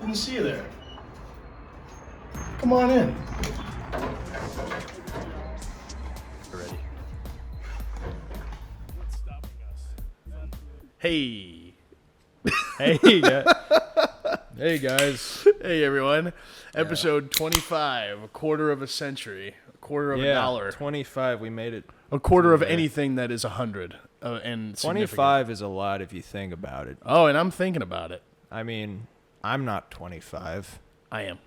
Didn't see you there. Come on in. Ready. Hey. Hey guys. Hey everyone. Episode 25, a quarter of a century, a quarter of a dollar. 25, we made it. A quarter of anything that is 100 and 25 is a lot if you think about it. Oh, and I'm thinking about it. I mean, I'm not 25. I am.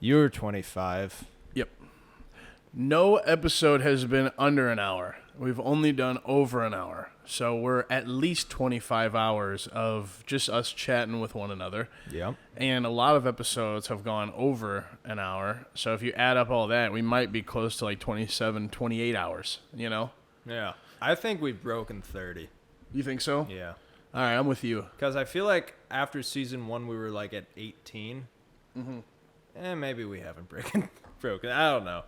You're 25. Yep. No episode has been under an hour. We've only done over an hour. So we're at least 25 hours of just us chatting with one another. Yep. And a lot of episodes have gone over an hour. So if you add up all that, we might be close to like 27, 28 hours, you know? Yeah. I think we've broken 30. You think so? Yeah. All right, I'm with you. Because I feel like after season 1, we were like at 18. Mm-hmm. Maybe we haven't broken. I don't know.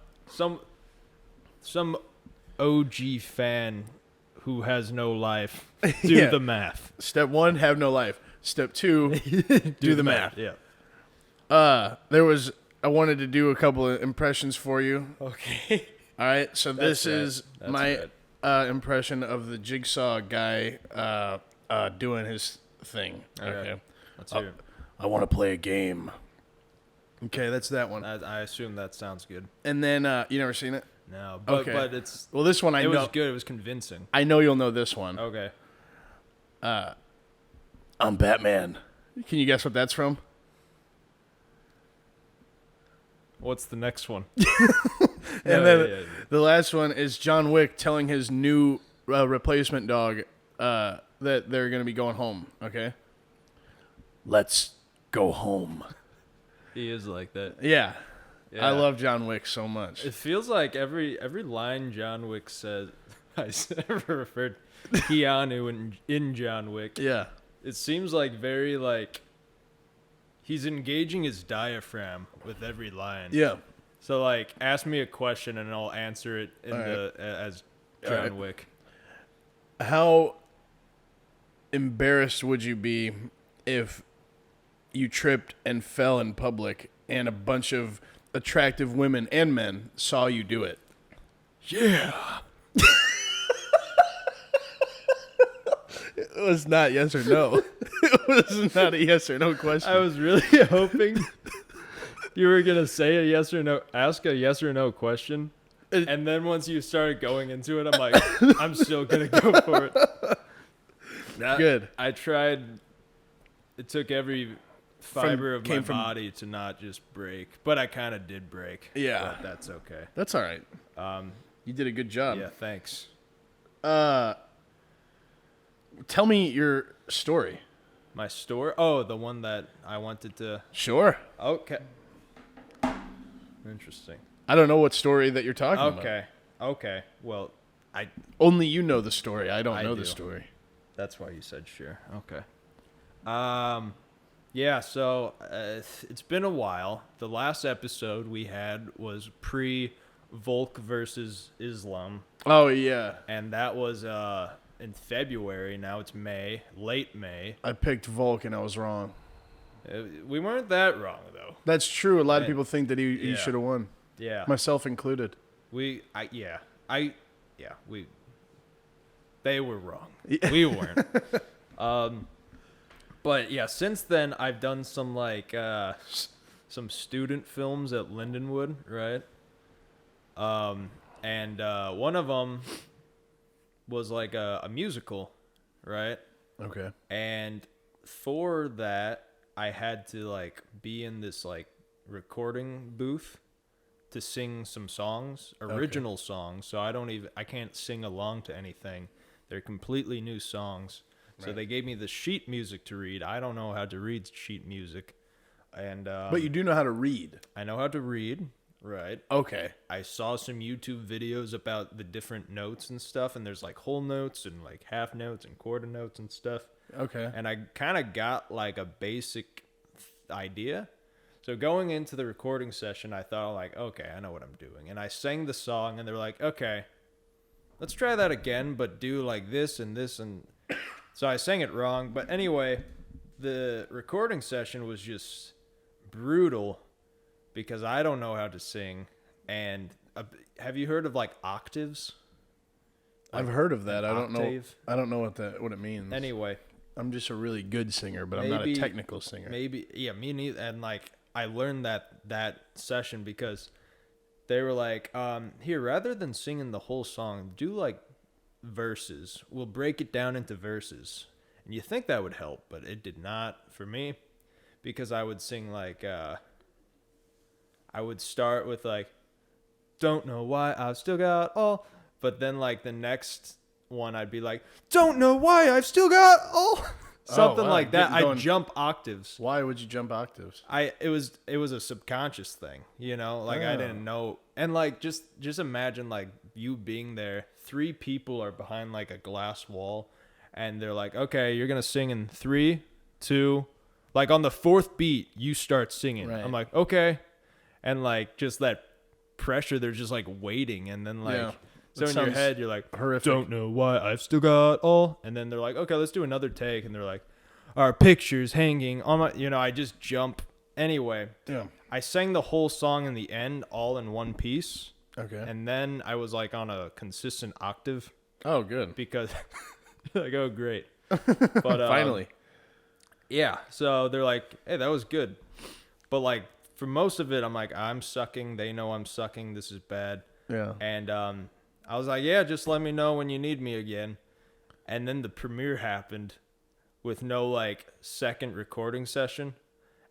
Some OG fan who has no life, do the math. Step 1, have no life. Step 2, do the math. Yeah. I wanted to do a couple of impressions for you. Okay. All right, so this That's is my impression of the Jigsaw guy doing his thing. Okay. Let's hear it. I want to play a game. Okay, that's that one. I assume that sounds good. And then, you never seen it? No, but it's... Well, this one I know. It was good. It was convincing. I know you'll know this one. Okay. I'm Batman. Can you guess what that's from? What's the next one? The last one is John Wick telling his new replacement dog that they're going to be going home, okay? Let's go home. He is like that. Yeah. Yeah. I love John Wick so much. It feels like every line John Wick says, I ever referred to Keanu in John Wick. Yeah. It seems like very like he's engaging his diaphragm with every line. Yeah. So like, ask me a question and I'll answer it as John Wick. How embarrassed would you be if you tripped and fell in public and a bunch of attractive women and men saw you do it? Yeah. It was not yes or no. It was not a yes or no question. I was really hoping you were going to say a yes or no, ask a yes or no question. And then once you started going into it, I'm like, I'm still going to go for it. Good. I tried. It took every fiber of my body to not just break, but I kind of did break. Yeah. But that's okay. That's all right. You did a good job. Yeah, thanks. Tell me your story. My story? Oh, the one that I wanted to... Sure. Okay. Interesting. I don't know what story that you're talking about. Okay. Well, only you know the story. I don't know the story. That's why you said sure. Okay. Yeah, so it's been a while. The last episode we had was pre-Volk versus Islam. Oh, yeah. And that was in February. Now it's May, late May. I picked Volk and I was wrong. We weren't that wrong, though. That's true. A lot of people think that he should have won. Yeah. Myself included. They were wrong. We weren't. But yeah, since then I've done some some student films at Lindenwood, right? And one of them was like a musical, right? Okay. And for that, I had to like be in this like recording booth to sing some songs, original songs. So I can't sing along to anything. They're completely new songs. So they gave me the sheet music to read. I don't know how to read sheet music. And but you do know how to read. I know how to read, right? Okay. I saw some YouTube videos about the different notes and stuff, and there's like whole notes and like half notes and quarter notes and stuff. Okay. And I kind of got like a basic idea. So going into the recording session, I thought like, okay, I know what I'm doing. And I sang the song, and they're like, okay, let's try that again, but do like this and this and... So I sang it wrong, but anyway, the recording session was just brutal because I don't know how to sing. And have you heard of like octaves? I've heard of that. I don't know. Octave? I don't know what it means. Anyway, I'm just a really good singer, but I'm not a technical singer. Maybe, yeah, me neither. And like, I learned that session because they were like, here, rather than singing the whole song, do like verses. We'll break it down into verses. And you think that would help, but it did not for me because I would sing like, I would start with like, don't know why I've still got all, but then like the next one I'd be like, don't know why I've still got all. Something like that. I'd jump octaves. Why would you jump octaves? It was a subconscious thing, you know, like I didn't know. And like just imagine like you being there, 3 people are behind like a glass wall and they're like, okay, you're gonna sing in 3, 2, like on the 4th beat you start singing. Right. I'm like, okay. And like just that pressure, they're just like waiting, and then like so in your head you're like, horrific. Don't know why I've still got all, and then they're like, okay, let's do another take, and they're like, our pictures hanging on my, you know, I just jump. Anyway, I sang the whole song in the end all in one piece. Okay. And then I was like on a consistent octave. Oh, good. Because like, oh, great. But finally. Yeah. So they're like, hey, that was good. But like for most of it, I'm like, I'm sucking. They know I'm sucking. This is bad. Yeah. And I was like, yeah, just let me know when you need me again. And then the premiere happened with no like second recording session.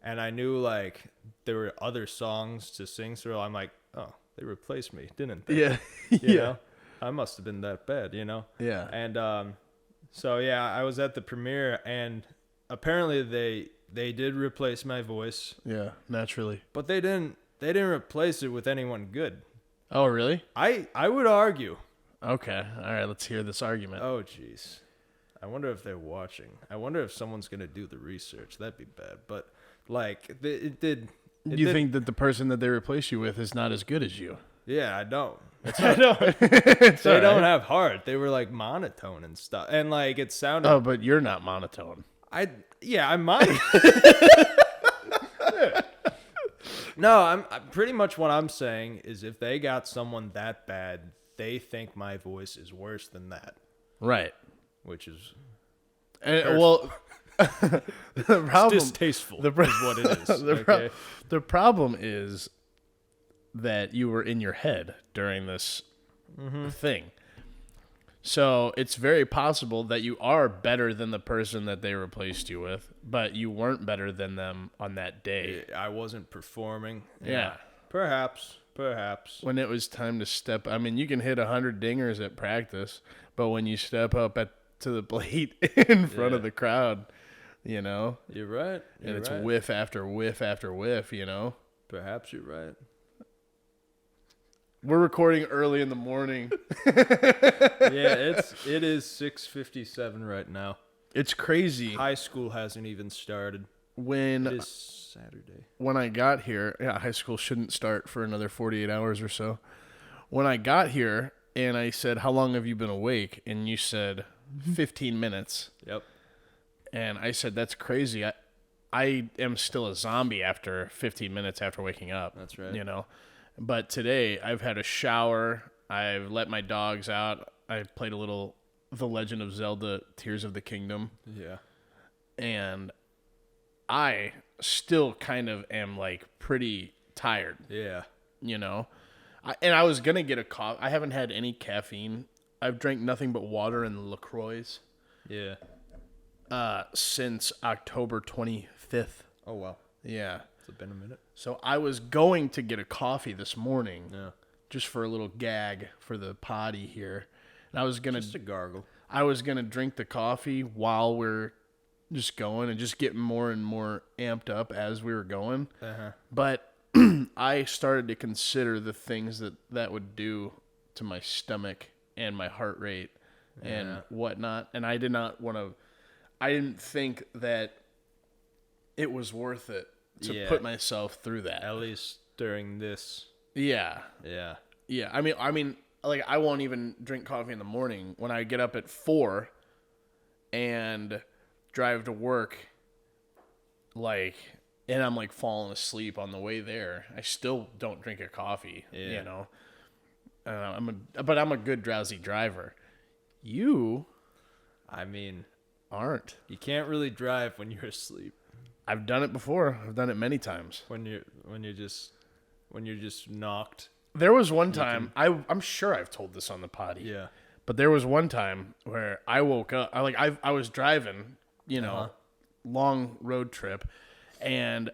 And I knew like there were other songs to sing. So I'm like, oh, they replaced me, didn't they? Yeah. You know? I must have been that bad, you know? Yeah. And so, yeah, I was at the premiere, and apparently they did replace my voice. Yeah, naturally. But they didn't replace it with anyone good. Oh, really? I would argue. Okay. All right, let's hear this argument. Oh, jeez. I wonder if they're watching. I wonder if someone's going to do the research. That'd be bad. But, like, it did. You think that the person that they replace you with is not as good as you? Yeah, I don't. I don't. They don't have heart. They were, like, monotone and stuff. And, like, it sounded... Oh, but you're not monotone. I'm monotone. No, I'm pretty much what I'm saying is if they got someone that bad, they think my voice is worse than that. Right. Which is well, the problem, it's distasteful is what it is. The problem is that you were in your head during this thing. So it's very possible that you are better than the person that they replaced you with, but you weren't better than them on that day. I wasn't performing. Yeah. Perhaps. When it was time to step, I mean, you can hit 100 dingers at practice, but when you step up to the plate in front of the crowd, you know. You're right. And it's whiff after whiff after whiff, you know. Perhaps you're right. We're recording early in the morning. Yeah, it is 6:57 right now. It's crazy. High school hasn't even started. It is Saturday. When I got here, high school shouldn't start for another 48 hours or so. When I got here and I said, how long have you been awake? And you said 15 minutes. Yep. And I said, that's crazy. I am still a zombie after 15 minutes after waking up. That's right. You know. But today, I've had a shower, I've let my dogs out, I played a little The Legend of Zelda Tears of the Kingdom. Yeah. And I still kind of am, like, pretty tired. Yeah. You know? I was going to get a coffee. I haven't had any caffeine. I've drank nothing but water and LaCroix. Yeah. Since October 25th. Oh, wow. Yeah. It's been a minute. So I was going to get a coffee this morning, just for a little gag for the potty here, and I was gonna just a gargle. I was gonna drink the coffee while we're just going and just get more and more amped up as we were going. But I started to consider the things that would do to my stomach and my heart rate and whatnot, and I did not want to. I didn't think that it was worth it to put myself through that. At least during this. Yeah. Yeah. Yeah. I mean, like, I won't even drink coffee in the morning. When I get up at 4 and drive to work, like, and I'm like falling asleep on the way there. I still don't drink a coffee, Yeah. you know. But I'm a good drowsy driver. You I mean, aren't. you can't really drive when you're asleep. I've done it before. I've done it many times. When you're just knocked. There was one time I'm sure I've told this on the potty. Yeah. But there was one time where I woke up. I was driving, you know, long road trip, and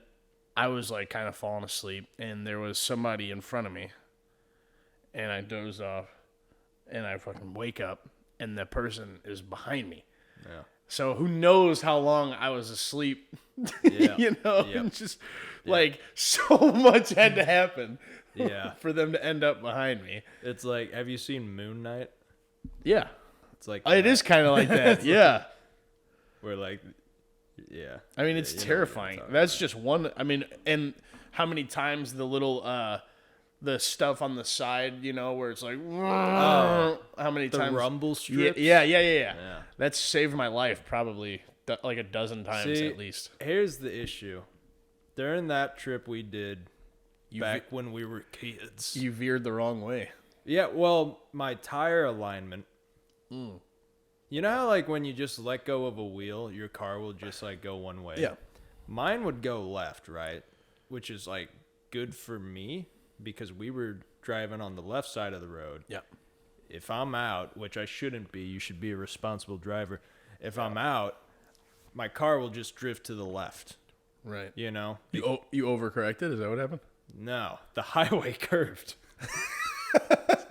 I was like kind of falling asleep, and there was somebody in front of me, and I dozed off, and I fucking wake up, and the person is behind me. Yeah. So who knows how long I was asleep? Yeah. You know, Yep. and just like so much had to happen. Yeah. For them to end up behind me. It's like, have you seen Moon Knight? Yeah. It's like It is kind of like that. Yeah. where like, yeah. I mean, it's you know what I'm terrifying. talking That's just one. I mean, and how many times the little, the stuff on the side, you know, where it's like, how many The times? rumble strips. Yeah. That's saved my life probably like a dozen times See, at least. Here's the issue. During that trip we did back when we were kids. You veered the wrong way. Yeah, well, my tire alignment. You know how like when you just let go of a wheel, your car will just like go one way? Yeah. Mine would go left, right? Which is like good for me because we were driving on the left side of the road. Yeah. If I'm out, which I shouldn't be, you should be a responsible driver. If I'm out, my car will just drift to the left. Right. You know? You overcorrected? Is that what happened? No, the highway curved.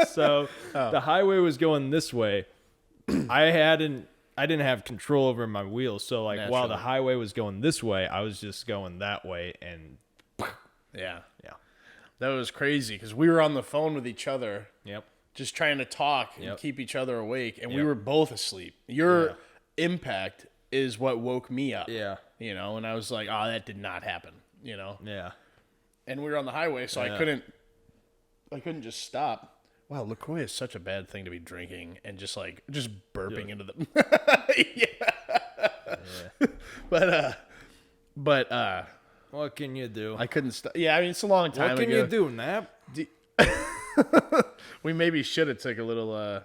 So the highway was going this way. I didn't have control over my wheels. So like while the Naturally. highway was going this way, I was just going that way, and Yeah. yeah, That was crazy because we were on the phone with each other. yep, Just trying to talk and Yep. keep each other awake, and we Yep. were both asleep. Your Yeah. impact is what woke me up. yeah, You know, and I was like, "Oh, that did not happen." You know, yeah. and we were on the highway, so I Yeah. couldn't just stop. Wow, LaCroix is such a bad thing to be drinking and just burping into the. yeah. But What can you do? I couldn't stop. Yeah, I mean it's a long time What can ago. you do, Nap? We maybe should have took a little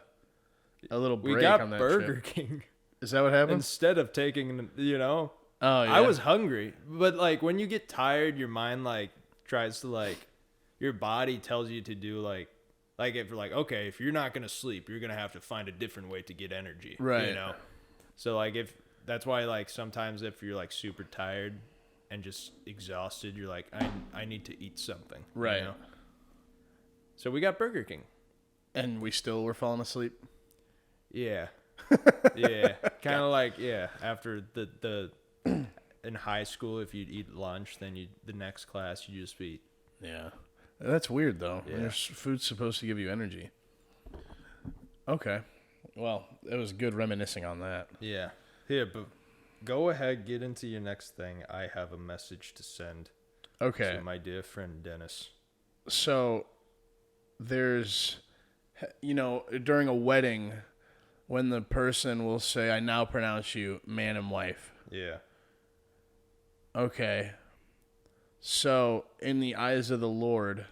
break We got on that Burger trip. King Is that what happened? instead of taking, you know. Oh, yeah. I was hungry, but like when you get tired, your mind like tries to like, your body tells you to do like if you're like, okay, if you're not gonna sleep, you're gonna have to find a different way to get energy, Right. You know. So like that's why like sometimes if you're like super tired and just exhausted, you're like, I need to eat something, Right. You know? So we got Burger King. And we still were falling asleep. Yeah. Yeah. Kind of like, yeah, after the in high school, if you'd eat lunch, then the next class you just eat. Yeah. That's weird though. Yeah. There's food's supposed to give you energy. Okay. Well, it was good reminiscing on that. Yeah. Here, but go ahead, get into your next thing. I have a message to send Okay. to my dear friend Dennis. So there's during a wedding when the person will say, "I now pronounce you man and wife." Yeah. Okay. So, in the eyes of the Lord,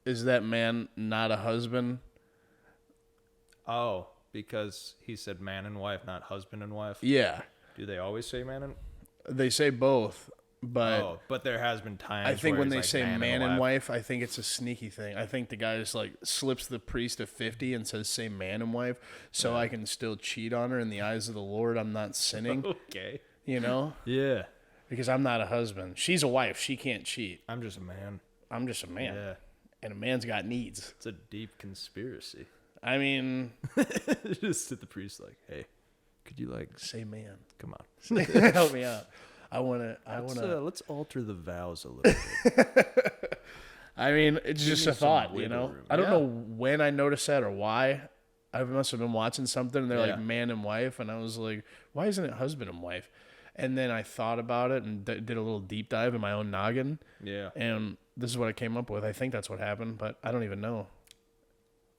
is that man not a husband? Oh, because he said man and wife, not husband and wife. Yeah. Do they always say man and? They say both, but But there has been times. I think where when it's they like say man and wife, I think it's a sneaky thing. I think the guy just like slips the priest a 50 and says, "Say man and wife," so I can still cheat on her in the eyes of the Lord. I'm not sinning, Okay. you know, Yeah. because I'm not a husband. She's a wife. She can't cheat. I'm just a man. I'm just a man, Yeah. and a man's got needs. It's a deep conspiracy. I mean, Just to the priest, like, hey, could you like say man. come on? Help me out. I wanna. Let's alter the vows a little bit. I mean, it's just me a some thought, you wiggle know. room. I don't Yeah. know when I noticed that or why. I must have been watching something and they're Yeah. like man and wife, and I was like, why isn't it husband and wife? And then I thought about it and did a little deep dive in my own noggin, Yeah. and this is what I came up with. I think that's what happened, but I don't even know.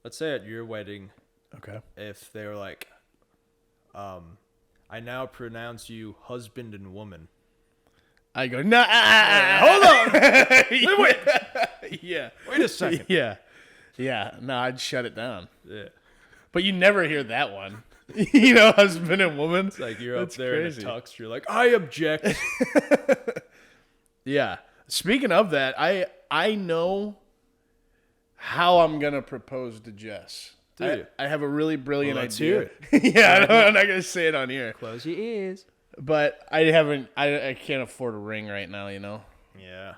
Let's say at your wedding, Okay. if they were like, I now pronounce you husband and woman. I go, nah, hold on. Yeah. Wait a second. Yeah. Yeah. No, I'd shut it down. Yeah. But you never hear that one. You know, husband and woman. It's like you're That's up there crazy. in a tux. You're like, I object. Yeah. Speaking of that, I know how I'm going to propose to Jess. Do you? I have a really brilliant Let's idea. hear it. Yeah, I'm not going to say it on here. Close your ears. But I can't afford a ring right now, you know? Yeah.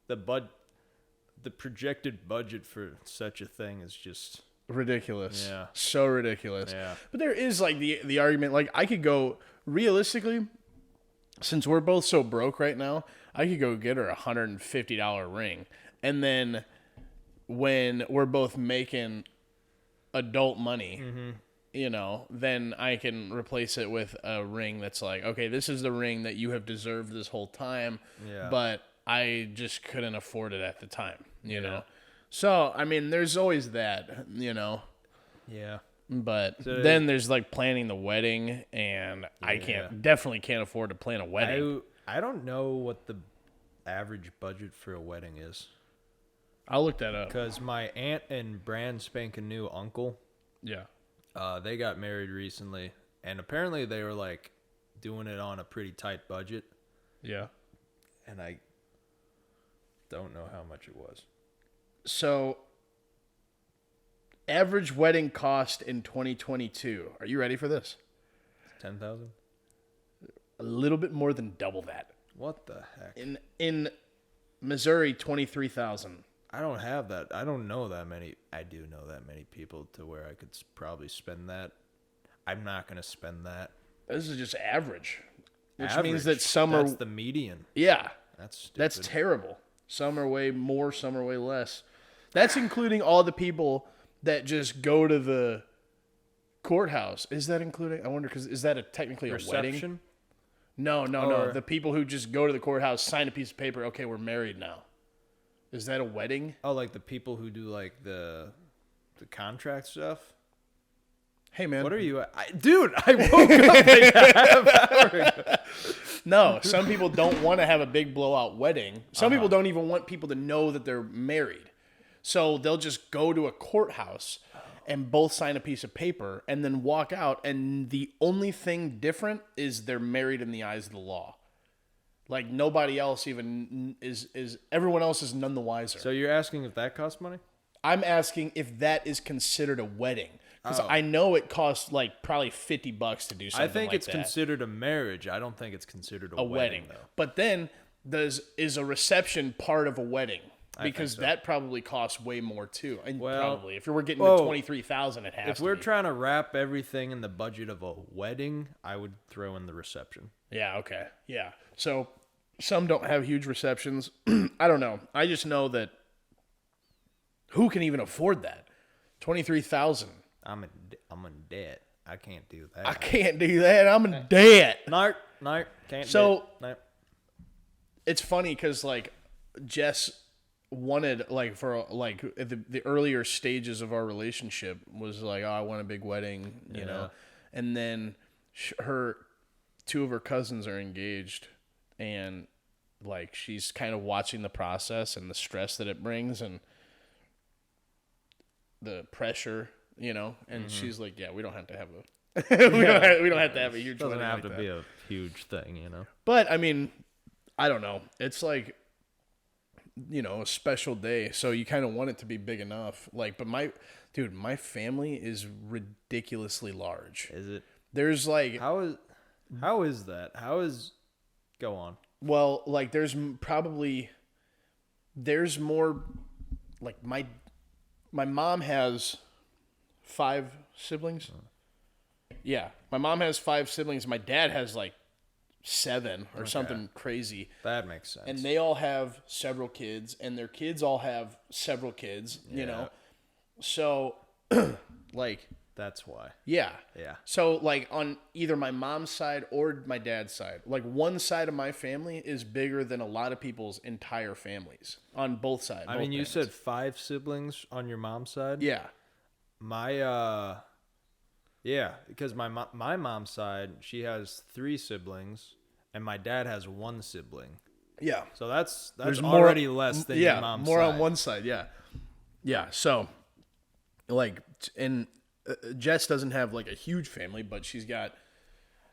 The projected budget for such a thing is just Ridiculous. Yeah. So ridiculous. Yeah. But there is like the argument, like I could go realistically, since we're both so broke right now, I could go get her $150 ring. And then when we're both making adult money, you know, then I can replace it with a ring that's like, okay, this is the ring that you have deserved this whole time, but I just couldn't afford it at the time, you know? So, I mean, there's always that, you know? Yeah. But then there's like planning the wedding, and I definitely can't afford to plan a wedding. I don't know what the average budget for a wedding is. I'll look that up. Because my aunt and brand spanking new uncle, they got married recently, and apparently they were like doing it on a pretty tight budget. Yeah. And I don't know how much it was. So, average wedding cost in 2022. Are you ready for this? 10,000? A little bit more than double that. What the heck? In Missouri, 23,000. I don't have that. I don't know that many. I do know that many people to where I could probably spend that. I'm not going to spend that. This is just average, which Average. means that some are. That's the median. Yeah, That's stupid. that's terrible. Some are way more, some are way less. That's including all the people that just go to the courthouse. Is that including? I wonder, because is that technically a wedding? Reception? No. The people who just go to the courthouse, sign a piece of paper. Okay, we're married now. Is that a wedding? Oh, like the people who do like the contract stuff? Hey, man. What are you? Dude, I woke up like a half hour ago. No, some people don't want to have a big blowout wedding. Some people don't even want people to know that they're married. So they'll just go to a courthouse and both sign a piece of paper and then walk out. And the only thing different is they're married in the eyes of the law. Like nobody else even is everyone else is none the wiser. So you're asking if that costs money? I'm asking if that is considered a wedding. Because I know it costs like probably $50 to do something like that. I think it's considered a marriage. I don't think it's considered a wedding though. But then is a reception part of a wedding? Because so. that probably costs way more too. And Well, probably if we're getting to 23,000, it has to. If we're trying to wrap everything in the budget of a wedding, I would throw in the reception. Yeah. Okay. Yeah. So some don't have huge receptions. I don't know. I just know that who can even afford that? 23,000. I'm in debt. I can't do that. I can't do that. I'm in debt. No, can't. So do it. No. It's funny because like Jess wanted like for like at the earlier stages of our relationship was like, oh, I want a big wedding, you know, and then two of her cousins are engaged, and like she's kind of watching the process and the stress that it brings and the pressure, you know, and she's like, yeah, we don't have to have a we don't have to have a huge Doesn't wedding have like to that. be a huge thing, you know. But I mean, I don't know. It's like, you know, a special day, so you kind of want it to be big enough. Like, but my family is ridiculously large. Is it? There's like, How is that? Go on. well, like there's more, like my mom has 5 siblings. Yeah, my mom has 5 siblings. My dad has like 7 or something crazy. That makes sense. And they all have several kids, and their kids all have several kids, you know? So, like... That's why. Yeah. Yeah. So, like, on either my mom's side or my dad's side, like, one side of my family is bigger than a lot of people's entire families on both sides. I mean, you said 5 siblings on your mom's side? Yeah. Yeah, because my mom's side, she has 3 siblings, and my dad has one sibling. Yeah. So that's There's already less than your mom's more side. on one side. Yeah. Yeah. So, like, and Jess doesn't have like a huge family, but she's got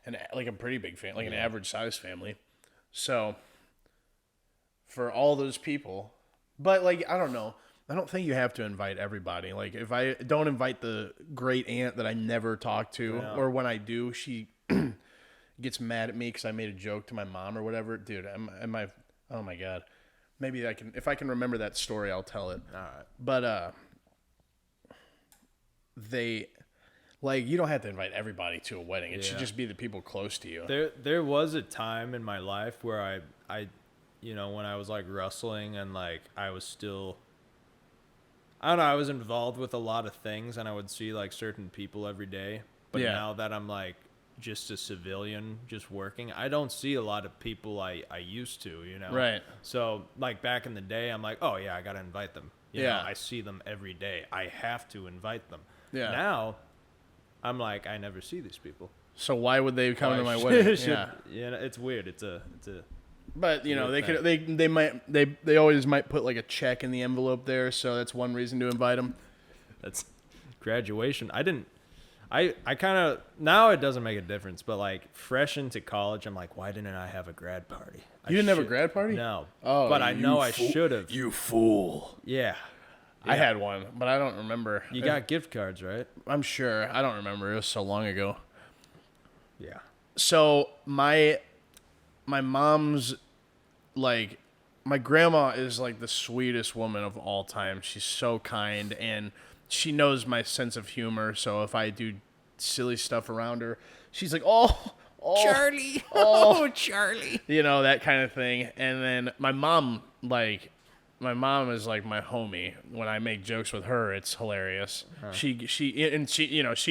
a pretty big family, like an average size family. So, for all those people, but like, I don't know. I don't think you have to invite everybody. Like, if I don't invite the great aunt that I never talk to, or when I do, she gets mad at me because I made a joke to my mom or whatever. Dude, oh my God. Maybe if I can remember that story, I'll tell it. All right. But, you don't have to invite everybody to a wedding. It should just be the people close to you. There was a time in my life where I when I was like wrestling and like I was still, I don't know, I was involved with a lot of things and I would see like certain people every day. But now that I'm like just a civilian, just working, I don't see a lot of people I used to, Right. So like back in the day, I'm like, oh yeah, I got to invite them. You know, I see them every day. I have to invite them. Yeah. Now I'm like, I never see these people. So why would they come to my wedding? Yeah, it's weird. It's a. But they always might put like a check in the envelope there, so that's one reason to invite them. That's graduation. I kind of, now it doesn't make a difference, but like fresh into college, I'm like, why didn't I have a grad party? You didn't have a grad party? No. Oh, but I know I should have. You fool. Yeah. I had one, but I don't remember. You got gift cards, right? I'm sure. I don't remember. It was so long ago. Yeah. So my mom's like, my grandma is like the sweetest woman of all time. She's so kind, and she knows my sense of humor. So if I do silly stuff around her, she's like, oh Charlie. Oh, Charlie. That kind of thing. And then my mom is like my homie. When I make jokes with her, it's hilarious. Huh. She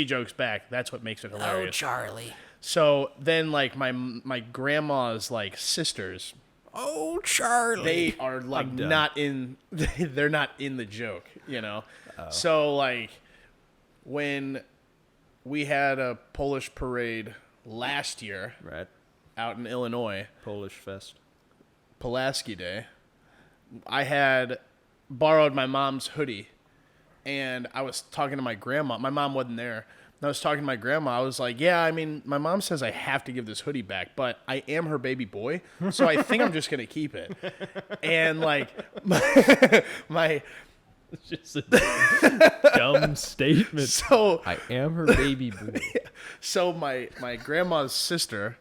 jokes back. That's what makes it hilarious. Oh, Charlie. So then, like, my grandma's like sisters. Oh, Charlie. They are like not in. They're not in the joke, So like, when we had a Polish parade last year, right, out in Illinois, Polish Fest, Pulaski Day, I had borrowed my mom's hoodie, and I was talking to my grandma. My mom wasn't there. And I was talking to my grandma. I was like, yeah, I mean, my mom says I have to give this hoodie back, but I am her baby boy, so I think I'm just going to keep it. And, like, my it's just a dumb statement. So I am her baby boy. So my grandma's sister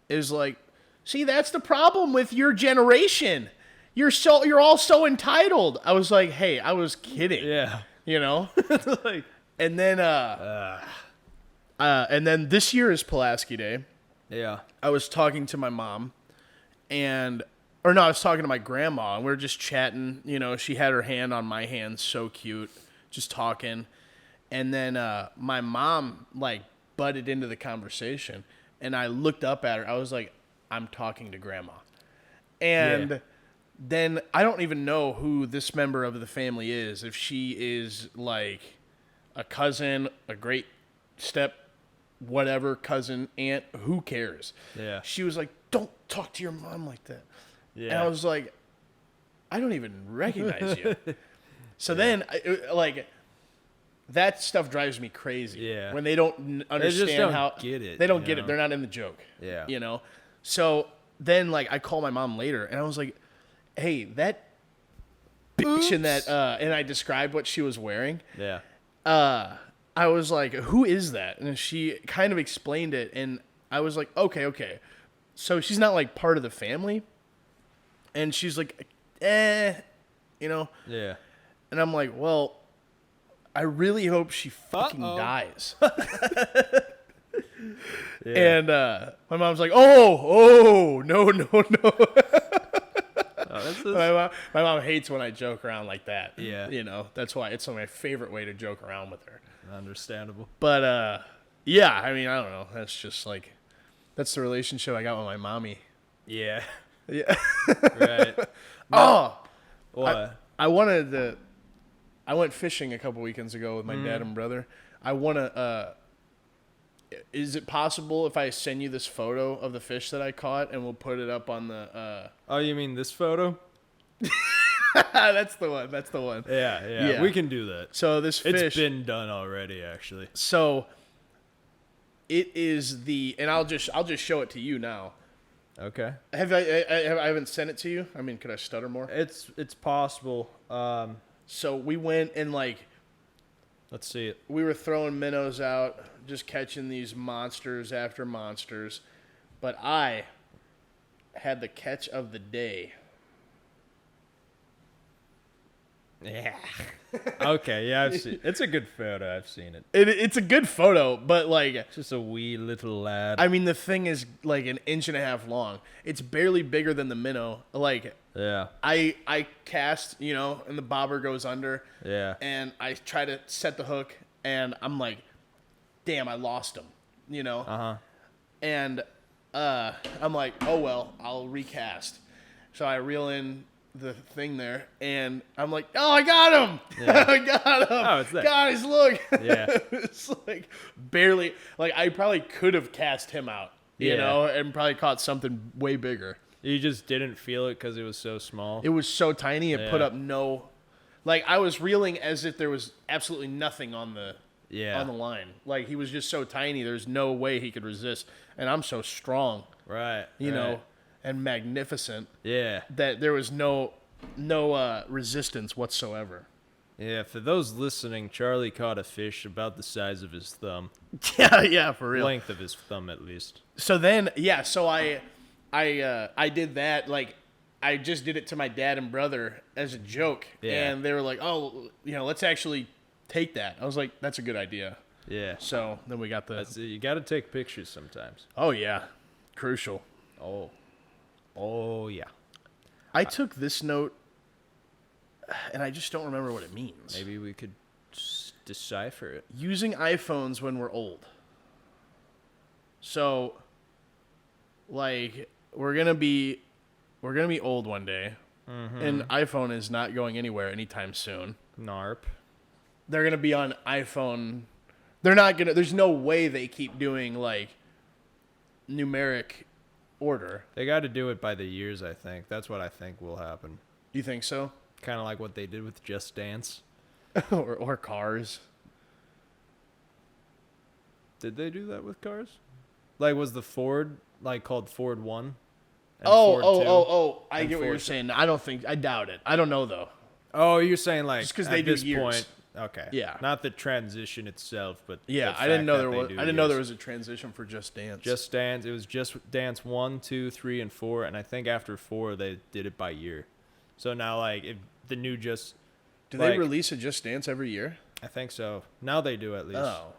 is like, see, that's the problem with your generation. You're all so entitled. I was like, hey, I was kidding. Yeah. Like, and then this year is Pulaski Day. Yeah. I was talking to my mom, I was talking to my grandma, and we were just chatting. She had her hand on my hand, so cute, just talking. And then my mom like butted into the conversation, and I looked up at her. I was like, I'm talking to grandma. And then I don't even know who this member of the family is. If she is like a cousin, a great step, whatever, cousin, aunt, who cares? Yeah. She was like, don't talk to your mom like that. Yeah. And I was like, I don't even recognize you. So then, that stuff drives me crazy. Yeah. When they don't understand get it. They don't get it. They're not in the joke. Yeah. So then, like, I call my mom later, and I was like, hey, that bitch in that, and I described what she was wearing. Yeah. I was like, who is that? And she kind of explained it, and I was like, okay. So she's not, like, part of the family? And she's like, Yeah. And I'm like, well, I really hope she fucking dies. And my mom's like, oh, no. My mom hates when I joke around like that. Yeah. That's why it's my favorite way to joke around with her. Understandable. But, yeah, I mean, I don't know. That's just like, that's the relationship I got with my mommy. Yeah. Yeah. Right. What? I went fishing a couple weekends ago with my dad and brother. I won is it possible if I send you this photo of the fish that I caught and we'll put it up on the Oh, you mean this photo? That's the one. That's the one. Yeah. We can do that. So this fish, It's been done already, actually. so it is and I'll just show it to you now. Okay. I haven't sent it to you? I mean, could I stutter more? It's possible. So we went and like Let's see it. we were throwing minnows out, just catching these monsters after monsters. But I had the catch of the day. Yeah. Okay, yeah, I've seen it's a good photo. I've seen it. It's a good photo, but like, It's just a wee little lad. I mean, the thing is like 1.5 inches long. It's barely bigger than the minnow. Like, Yeah. I cast, and the bobber goes under. Yeah. And I try to set the hook, and I'm like, damn, I lost him, Uh-huh. And I'm like, oh, well, I'll recast. So I reel in the thing there, and I'm like, oh, I got him. Yeah. I got him. Oh, it's there. Guys, look. Yeah. It's like barely, like I probably could have cast him out, Yeah. and probably caught something way bigger. You just didn't feel it because it was so small. It was so tiny, it put Yeah. up no, like I was reeling as if there was absolutely nothing on the line. Like he was just so tiny, there's no way he could resist. And I'm so strong, Right. you right. know, and magnificent Yeah. that there was no resistance whatsoever. Yeah, for those listening, Charlie caught a fish about the size of his thumb. Yeah, for real. Length of his thumb, at least. So then, so I did that. Like, I just did it to my dad and brother as a joke, Yeah. and they were like, "Oh, let's actually take that." I was like, "That's a good idea." Yeah. So then we got the. That's it. You got to take pictures sometimes. Oh yeah, crucial. Oh, yeah. I took this note, and I just don't remember what it means. Maybe we could decipher it. Using iPhones when we're old. So, like, we're gonna be old one day, and iPhone is not going anywhere anytime soon. Narp. They're gonna be on iPhone. They're not gonna. There's no way they keep doing like numeric order. They got to do it by the years, I think. That's what I think will happen. You think so? Kind of like what they did with Just Dance. or cars? Did they do that with cars? Like, was the Ford, like, called Ford 1? and Oh, Ford 2? I and get what you're Ford saying. I doubt it. I don't know though. Oh, you're saying, like, Just 'cause at they do this years. point. Okay. Yeah. Not the transition itself, but Yeah, the I didn't fact know that there they was. do I didn't know there years. was a transition for Just Dance. Just Dance. It was Just Dance 1, 2, 3, and 4, and I think after 4 they did it by year. So now, like, if the new Just, do like, they release a Just Dance every year? I think so. Now they do, at least. Oh,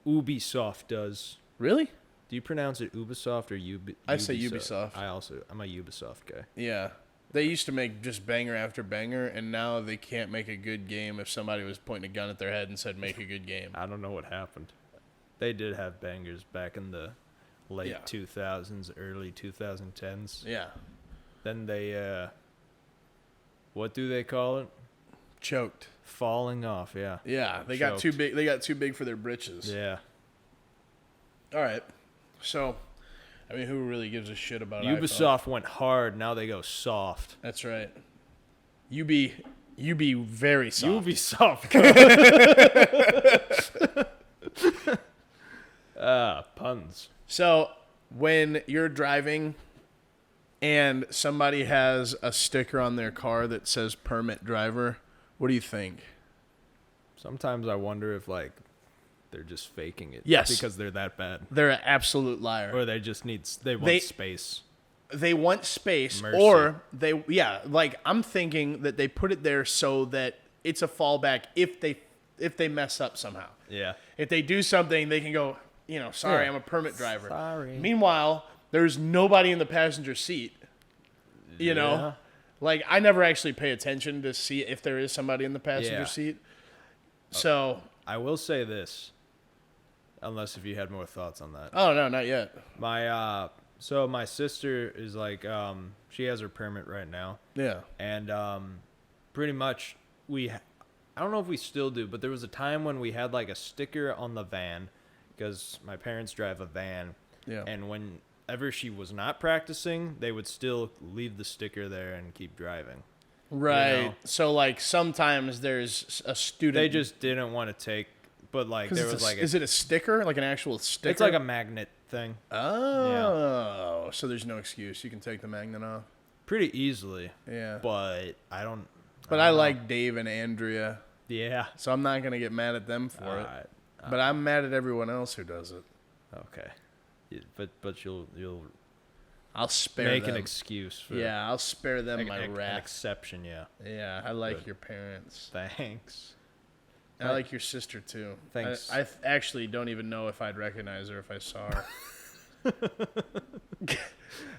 Ubisoft does. really? Do you pronounce it Ubisoft or I say Ubisoft. I'm a Ubisoft guy. Yeah. They used to make just banger after banger, and now they can't make a good game if somebody was pointing a gun at their head and said, make a good game. I don't know what happened. They did have bangers back in the late Yeah. 2000s, early 2010s. Yeah. Then they, what do they call it? Choked. Falling off, yeah. Yeah, they got too Choked. big. They got too big for their britches. Yeah. All right. So, I mean, who really gives a shit about Ubisoft iPhone? went hard, now they go soft. That's right. You be very soft. Ubisoft. Puns. So, when you're driving and somebody has a sticker on their car that says permit driver, what do you think? Sometimes I wonder if, like, they're just faking it. Yes. Because they're that bad. They're an absolute liar. Or they just want space. They want space, Mercy. or like I'm thinking that they put it there so that it's a fallback if they mess up somehow. Yeah. If they do something, they can go, sorry, Yeah. I'm a permit driver. Sorry. Meanwhile, there's nobody in the passenger seat. Yeah. Like I never actually pay attention to see if there is somebody in the passenger Yeah. seat. So, I will say this, unless if you had more thoughts on that. oh no, not yet. So my sister is like, she has her permit right now, Yeah. and pretty much I don't know if we still do, but there was a time when we had like a sticker on the van, because my parents drive a van. Yeah. And whenever she was not practicing, they would still leave the sticker there and keep driving. Right. You know? So like sometimes there's a student. They just didn't want to take, but like there was like is it a sticker? Like an actual sticker? it's like a magnet thing. Oh, so there's no excuse. You can take the magnet off. Pretty easily. Yeah. But I don't. But I like Dave and Andrea, Yeah. so I'm not gonna get mad at them for it. But I'm mad at everyone else who does it. Okay. Yeah, but you'll I'll spare make them. an excuse for Yeah, I'll spare them an my wrath. exception. Yeah. Yeah, I like Good. your parents. Thanks. I like your sister too. Thanks. I actually don't even know if I'd recognize her if I saw her.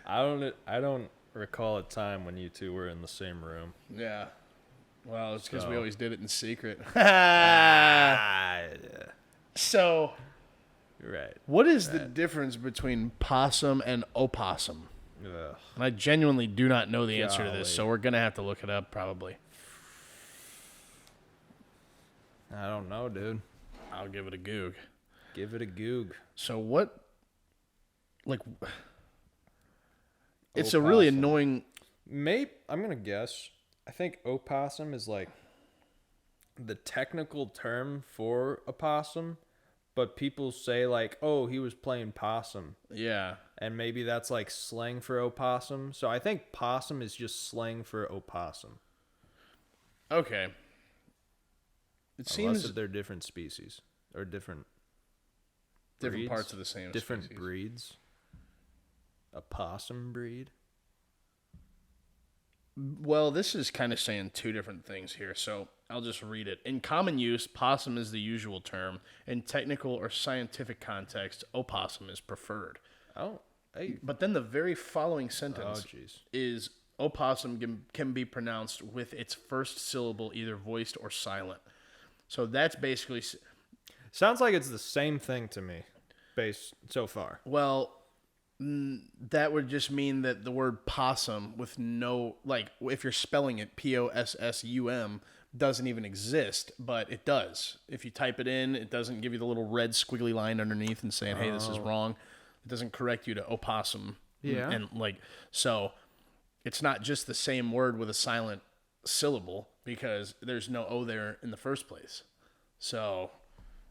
I don't recall a time when you two were in the same room. Yeah. Well, it's because we So- always did it in secret. Yeah. So, Right. what is the difference between possum and opossum? Ugh. And I genuinely do not know the answer to this, Golly. so we're gonna have to look it up probably. I don't know, dude. I'll give it a goog. Give it a goog. So what? Like, it's a really Opossum. annoying. Maybe I'm gonna guess. I think opossum is like the technical term for a possum, but people say like, "Oh, he was playing possum," Yeah. and maybe that's like slang for opossum. So I think possum is just slang for opossum. Okay. It Unless seems if they're different species or different different breeds, parts of the same different species. breeds. A possum breed. Well, this is kind of saying two different things here, so I'll just read it. In common use, possum is the usual term. In technical or scientific context, opossum is preferred. Oh, hey. But then the very following Oh, sentence jeez. is opossum can be pronounced with its first syllable either voiced or silent. So that's basically, Sounds like it's the same thing to me, based so far. well, that would just mean that the word possum with no, like, if you're spelling it Possum, doesn't even exist, but it does. If you type it in, it doesn't give you the little red squiggly line underneath and saying, hey, this is wrong. It doesn't correct you to opossum. Yeah. And like, so it's not just the same word with a silent syllable because there's no O there in the first place. So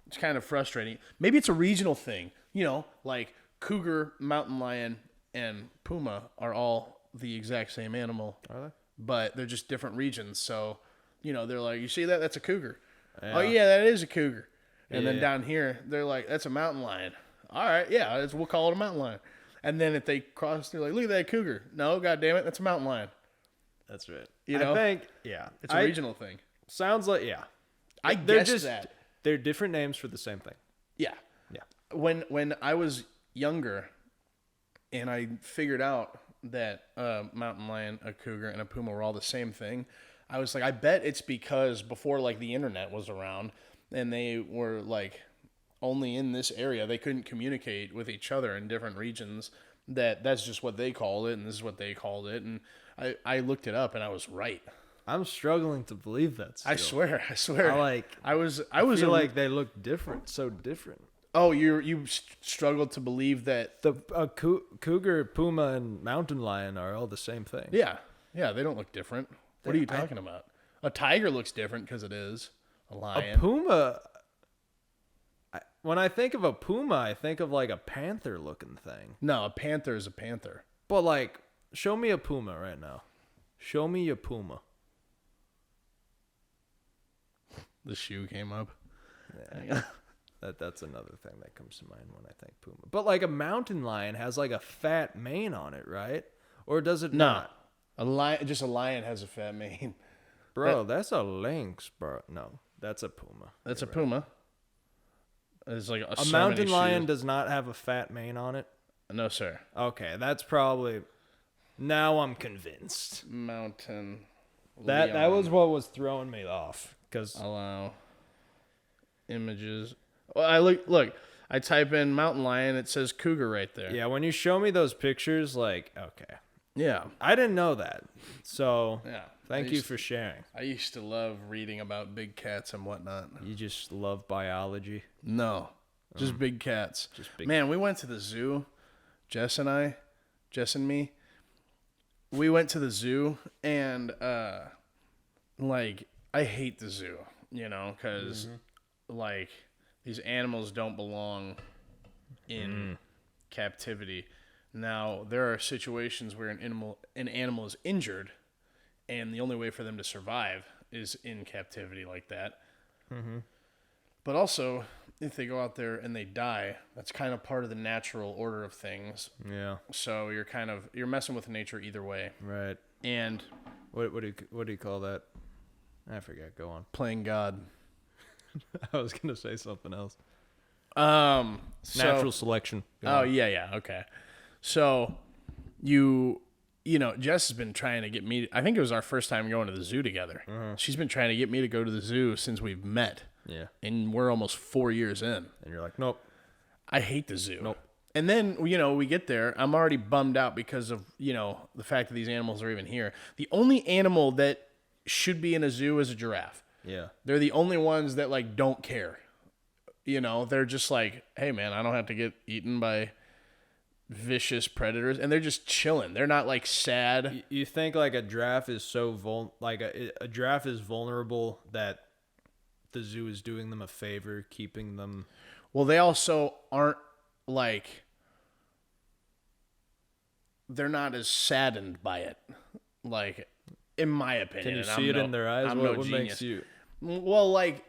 it's kind of frustrating. Maybe it's a regional thing, like cougar, mountain lion, and puma are all the exact same animal, Are they? but they're just different regions. So, they're like, you see that? That's a cougar. Yeah. Oh, yeah, that is a cougar. And then Yeah. down here, they're like, that's a mountain lion. All right, yeah, we'll call it a mountain lion. And then if they cross, they're like, look at that cougar. No, God damn it, that's a mountain lion. That's right. You know? I think, yeah. It's a regional thing. Sounds like, yeah. I They're guess just, that. they're different names for the same thing. Yeah. Yeah. When I was younger and I figured out that a mountain lion, a cougar, and a puma were all the same thing, I was like, I bet it's because before like the internet was around and they were like only in this area, they couldn't communicate with each other in different regions, that's just what they called it and this is what they called it. And I looked it up and I was right. I'm struggling to believe that still. I swear. I was feel like they look different, so different. Oh, you struggled to believe that. The cougar, puma, and mountain lion are all the same thing. Yeah, they don't look different. What are you talking about? A tiger looks different because it is a lion. A puma. When I think of a puma, I think of like a panther-looking thing. No, a panther is a panther. But like, show me a puma right now. Show me a puma. The shoe came up. Yeah. That's another thing that comes to mind when I think puma. But like a mountain lion has like a fat mane on it, right? Or does it No, not? a lion has a fat mane. Bro, that's a lynx, bro. No, that's a puma. That's You're a puma. It's like A mountain lion does not have a fat mane on it. No, sir. Okay, that's probably. Now I'm convinced. Mountain. That was what was throwing me off. Because Allow images. Well, I look. I type in mountain lion. It says cougar right there. yeah, when you show me those pictures, like, okay, Yeah. I didn't know that. So Yeah. thank you for sharing. I used to love reading about big cats and whatnot. You just love biology. No. Just big cats. Just big. Man, we went to the zoo. Jess and me. We went to the zoo, and like, I hate the zoo, you know, because like, these animals don't belong in captivity. Now, there are situations where an animal is injured, and the only way for them to survive is in captivity like that. But also, if they go out there and they die, that's kind of part of the natural order of things. Yeah. So you're messing with nature either way. Right. And What do you call that? I forget. Go on. playing God. I was gonna say something else. Natural selection. Go Oh on. yeah, okay. So you know, Jess has been trying to get me. I think it was our first time going to the zoo together. She's been trying to get me to go to the zoo since we've met. Yeah. And we're almost 4 years in. And you're like, nope. I hate the zoo. Nope. And then, you know, we get there. I'm already bummed out because of, you know, the fact that these animals are even here. The only animal that should be in a zoo is a giraffe. Yeah. They're the only ones that, like, don't care. You know, they're just like, hey, man, I don't have to get eaten by vicious predators. And they're just chilling. They're not, like, sad. You think, like, a giraffe is so a giraffe is vulnerable that the zoo is doing them a favor, keeping them. Well, they also aren't, like, they're not as saddened by it. Like, in my opinion. Can you and see it in their eyes? I'm What no makes genius. you? Well, like,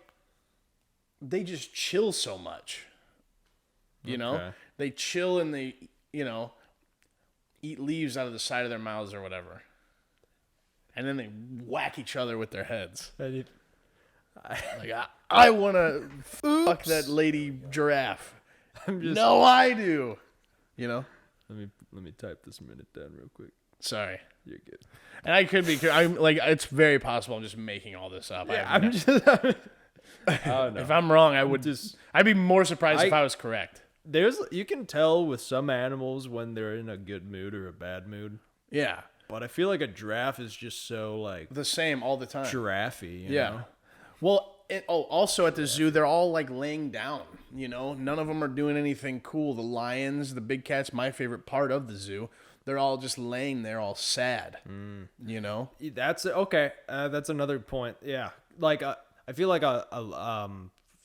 they just chill so much. You know? Okay. They chill and they, you know, eat leaves out of the side of their mouths or whatever. And then they whack each other with their heads. Like, I want to fuck that lady giraffe. No, I do. You know? Let me type this minute down real quick. Sorry. You're good. And I could be, I'm like, it's very possible I'm just making all this up. Yeah, I'm just. I don't know. if I'm wrong, I'd be more surprised if I was correct. You can tell with some animals when they're in a good mood or a bad mood. Yeah. But I feel like a giraffe is just so like The same all the time. giraffe-y, you Yeah. know? Well, also at the zoo, they're all like laying down, you know? None of them are doing anything cool. The lions, the big cats, my favorite part of the zoo, they're all just laying there all sad, you know? That's okay. That's another point. Yeah. Like I feel like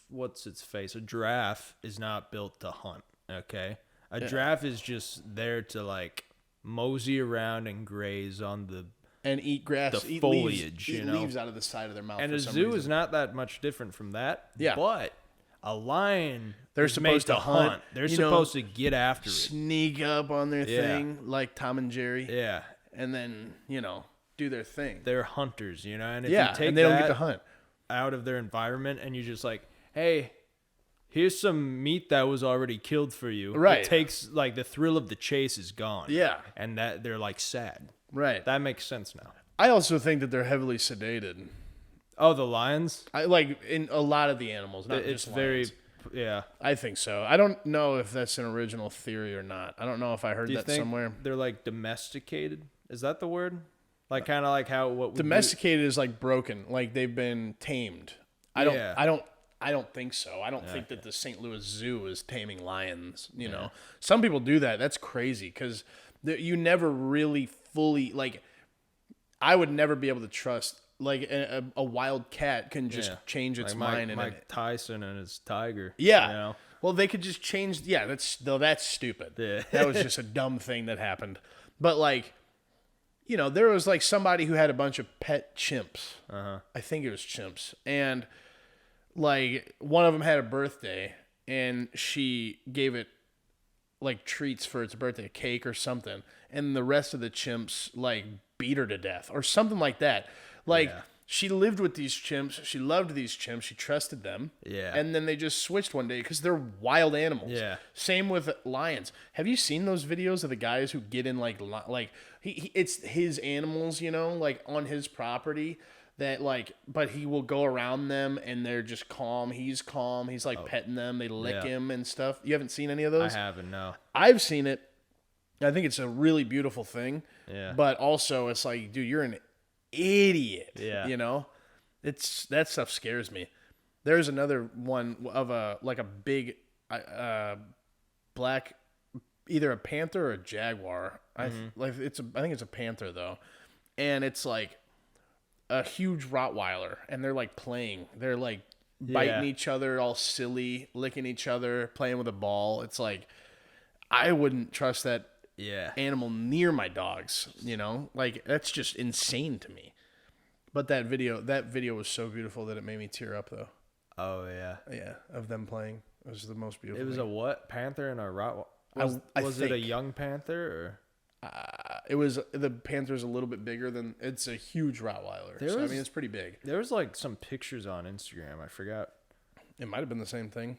what's its face? A giraffe is not built to hunt, okay? A giraffe is just there to like mosey around and graze on the And eat grass, the eat foliage, leaves, you know? leaves out of the side of their mouth. and for a some zoo reason. is not that much different from that. Yeah. But a lion They're is supposed made to hunt. They're You know, supposed to get after it. Sneak up on their Yeah. thing like Tom and Jerry. Yeah. And then, you know, do their thing. They're hunters, you know? And if Yeah, you take and they don't that get to hunt. out of their environment and you're just like, hey, here's some meat that was already killed for you. Right. It takes like the thrill of the chase is gone. Yeah. And that they're like sad. Right. That makes sense now. I also think that they're heavily sedated. Oh, the lions? I like in a lot of the animals, not It's just very lions. yeah. I think so. I don't know if that's an original theory or not. I don't know if I heard Do you that think somewhere. they're like domesticated? Is that the word? Like kind of like how what we Domesticated is like broken, like they've been tamed. I don't think so. I don't think that the St. Louis Zoo is taming lions, you know. Some people do that. That's crazy cuz you never really fully like I would never be able to trust like a wild cat can just change its like mind Mike Tyson and his tiger. Yeah. You know? Well, they could just change. Yeah, that's stupid. Yeah. That was just a dumb thing that happened. But like, you know, there was like somebody who had a bunch of pet chimps. I think it was chimps, and like one of them had a birthday, and she gave it like treats for its birthday, a cake or something, and the rest of the chimps like beat her to death or something like that. Like she lived with these chimps, she loved these chimps, she trusted them. Yeah. And then they just switched one day because they're wild animals. Yeah. Same with lions. Have you seen those videos of the guys who get in like it's his animals, you know, like on his property that like, but he will go around them and they're just calm. He's calm. He's like petting them. They lick him and stuff. You haven't seen any of those? I haven't, no. I've seen it. I think it's a really beautiful thing. Yeah. But also it's like, dude, you're an idiot. Yeah. You know? That stuff scares me. There's another one of a big black, either a panther or a jaguar. I think it's a panther though, and it's like a huge Rottweiler, and they're like playing. They're like biting each other, all silly, licking each other, playing with a ball. It's like I wouldn't trust that animal near my dogs. You know, like that's just insane to me. But that video was so beautiful that it made me tear up though. Oh yeah, yeah, of them playing. It was the most beautiful. It was thing. a what? Panther and a Rottweiler. Was it a young panther or? It was the panther's a little bit bigger than it's a huge Rottweiler. I mean, it's pretty big. There was like some pictures on Instagram. I forgot. It might have been the same thing.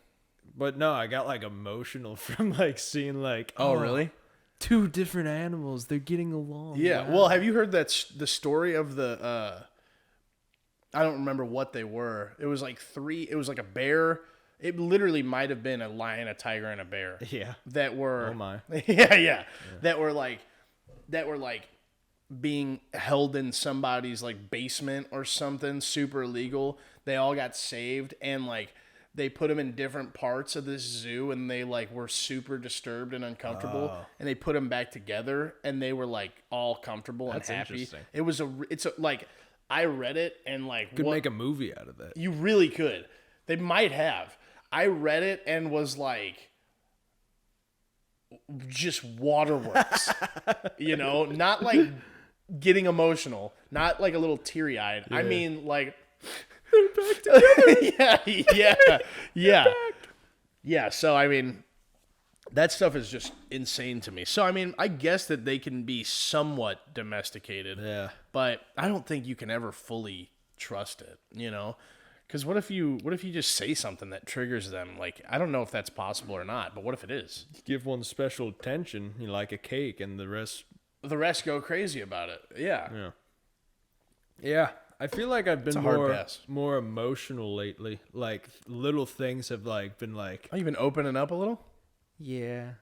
But no, I got like emotional from like seeing like oh really? Two different animals. They're getting along. Yeah. Wow. Well, have you heard the story of the? I don't remember what they were. It was like three. It was like a bear. It literally might have been a lion, a tiger, and a bear. Yeah. That were. Oh my. Yeah. That were like being held in somebody's like basement or something super illegal. They all got saved and like they put them in different parts of this zoo and they like were super disturbed and uncomfortable and they put them back together and they were like all comfortable and happy. It's like I read it and like could make a movie out of that. You really could. They might have. I read it and was like just waterworks. You know, not like getting emotional, not like a little teary-eyed. Yeah. I mean like yeah. So I mean, that stuff is just insane to me. So I mean, I guess that they can be somewhat domesticated. Yeah. But I don't think you can ever fully trust it. You know, because what if you just say something that triggers them? Like I don't know if that's possible or not. But what if it is? Give one special attention, you know, like a cake, and the rest go crazy about it. Yeah. Yeah. I feel like I've been more emotional lately. Like little things have like been like. Oh, you've been opening up a little? Yeah.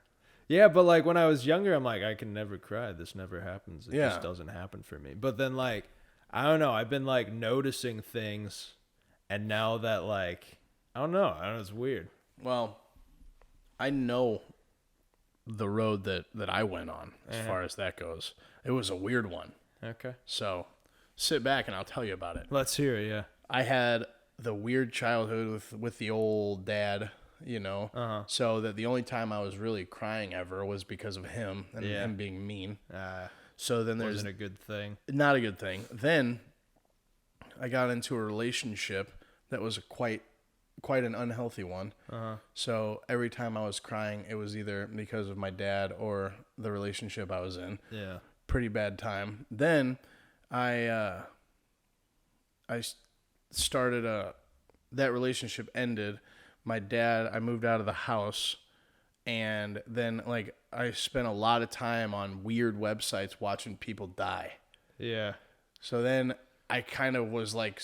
Yeah, but like when I was younger, I'm like, I can never cry. This never happens. It just doesn't happen for me. But then like, I don't know. I've been like noticing things, and now that like, I don't know. It's weird. Well, I know the road that I went on as far as that goes. It was a weird one. Okay. So sit back and I'll tell you about it. Let's hear it, yeah. I had the weird childhood with the old dad, you know. So that the only time I was really crying ever was because of him and him being mean. So then there's wasn't a good thing. Not a good thing. Then I got into a relationship that was quite an unhealthy one. So every time I was crying, it was either because of my dad or the relationship I was in. Yeah. Pretty bad time. Then I started that relationship ended. I moved out of the house, and then like I spent a lot of time on weird websites watching people die. Yeah. So then I kind of was like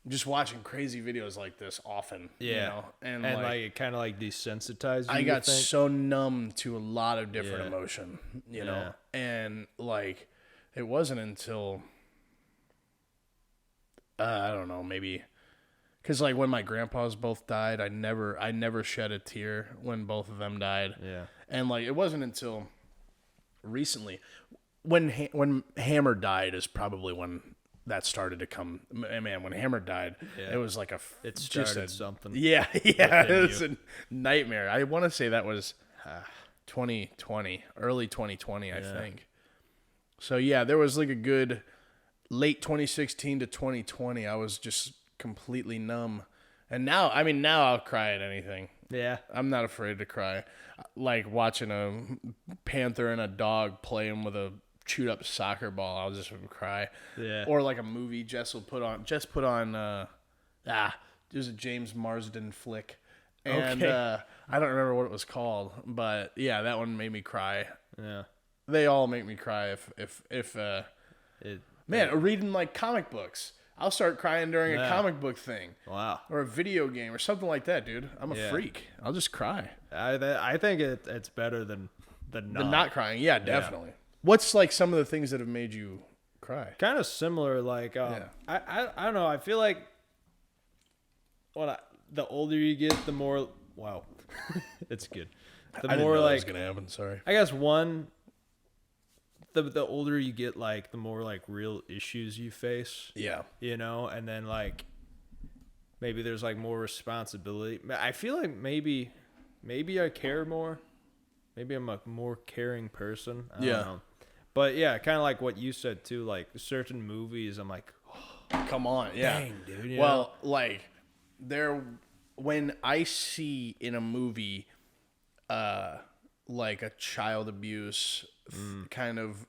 just watching crazy videos like this often. Yeah. You know? And like it kind of like desensitized you. I got so numb to a lot of different emotion, you know? Yeah. And like it wasn't until I don't know, maybe because like when my grandpas both died, I never shed a tear when both of them died. Yeah. And like it wasn't until recently when Hammer died is probably when that started to come. Man, when Hammer died, it was like it started something. Yeah, it was a nightmare. I want to say that was 2020, early 2020, I think. So yeah, there was like a good late 2016 to 2020. I was just completely numb, and now I'll cry at anything. Yeah, I'm not afraid to cry. Like watching a panther and a dog playing with a chewed up soccer ball, I'll just cry. Yeah. Or like a movie Jess put on there's a James Marsden flick. And I don't remember what it was called, but yeah, that one made me cry. Yeah. They all make me cry if reading like comic books. I'll start crying during a comic book thing. Wow. Or a video game or something like that, dude. I'm a freak. I'll just cry. I think it's better than not crying. Yeah, definitely. Yeah. What's like some of the things that have made you cry? Kind of similar. Like I don't know. I feel like the older you get, the more wow. It's good. I didn't know that was gonna happen. Sorry. I guess one, the older you get, like the more like real issues you face. Yeah. You know, and then like maybe there's like more responsibility. I feel like maybe I care more. Maybe I'm a more caring person. I don't know. But yeah, kind of like what you said too. Like certain movies, I'm like, oh, come on, yeah, dang, dude. Well, like when I see in a movie, like a child abuse kind of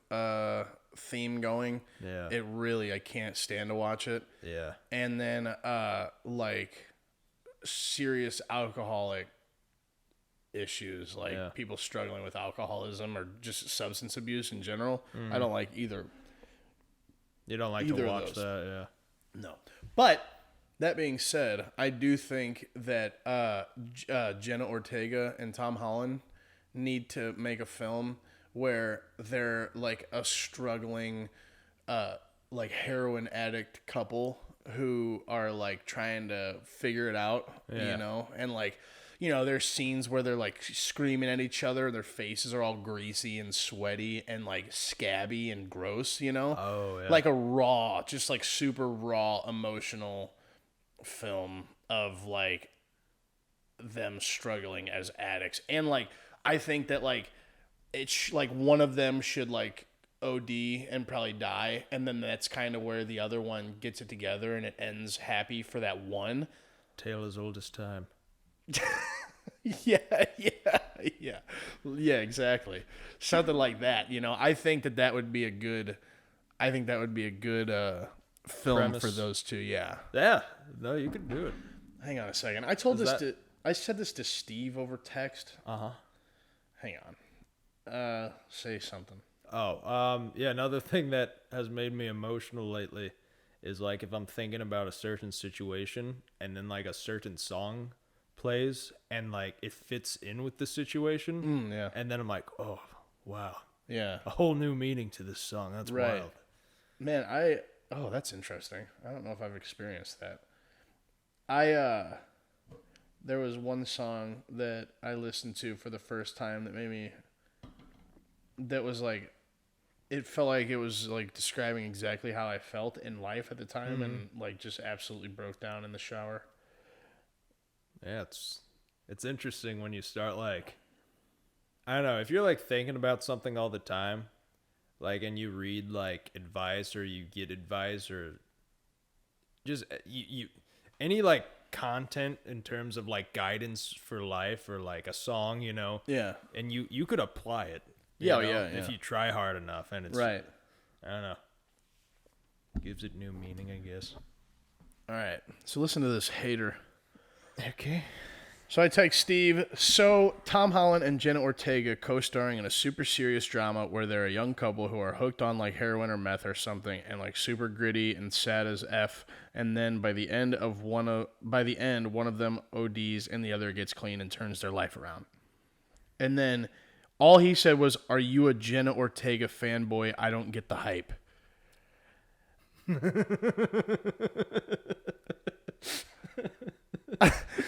theme going, it really I can't stand to watch it. Yeah, and then like serious alcoholic issues, like people struggling with alcoholism or just substance abuse in general. I don't like either. You don't like to watch that, yeah. No. But that being said, I do think that Jenna Ortega and Tom Holland need to make a film where they're like a struggling like heroin addict couple who are like trying to figure it out, you know, and like, you know, there's scenes where they're like screaming at each other. Their faces are all greasy and sweaty and like scabby and gross, you know? Oh, yeah. Like a raw, just like super raw emotional film of like them struggling as addicts. And like, I think that like, it's like one of them should like OD and probably die. And then that's kind of where the other one gets it together and it ends happy for that one. Tale as old as time. Yeah, exactly. Something like that, you know. I think that would be a good film premise for those two. Yeah. No, you could do it. Hang on a second. I said this to Steve over text. Hang on. Say something. Yeah. Another thing that has made me emotional lately is like if I'm thinking about a certain situation and then like a certain song plays and like it fits in with the situation, and then I'm like, oh wow, a whole new meaning to this song. That's right. Wild, man. That's interesting. I don't know if I've experienced that. There was one song that I listened to for the first time that was like, it felt like it was like describing exactly how I felt in life at the time, and like just absolutely broke down in the shower. Yeah, it's interesting when you start like, I don't know, if you're like thinking about something all the time, like, and you read like advice or you get advice or just you any like content in terms of like guidance for life or like a song, you know, and you could apply it, if you try hard enough, and it's right. I don't know, gives it new meaning, I guess. All right, so listen to this hater. Okay. So I text Steve, so Tom Holland and Jenna Ortega co-starring in a super serious drama where they're a young couple who are hooked on like heroin or meth or something and like super gritty and sad as F, and then by the end one of them ODs and the other gets clean and turns their life around. And then all he said was, "Are you a Jenna Ortega fanboy? I don't get the hype."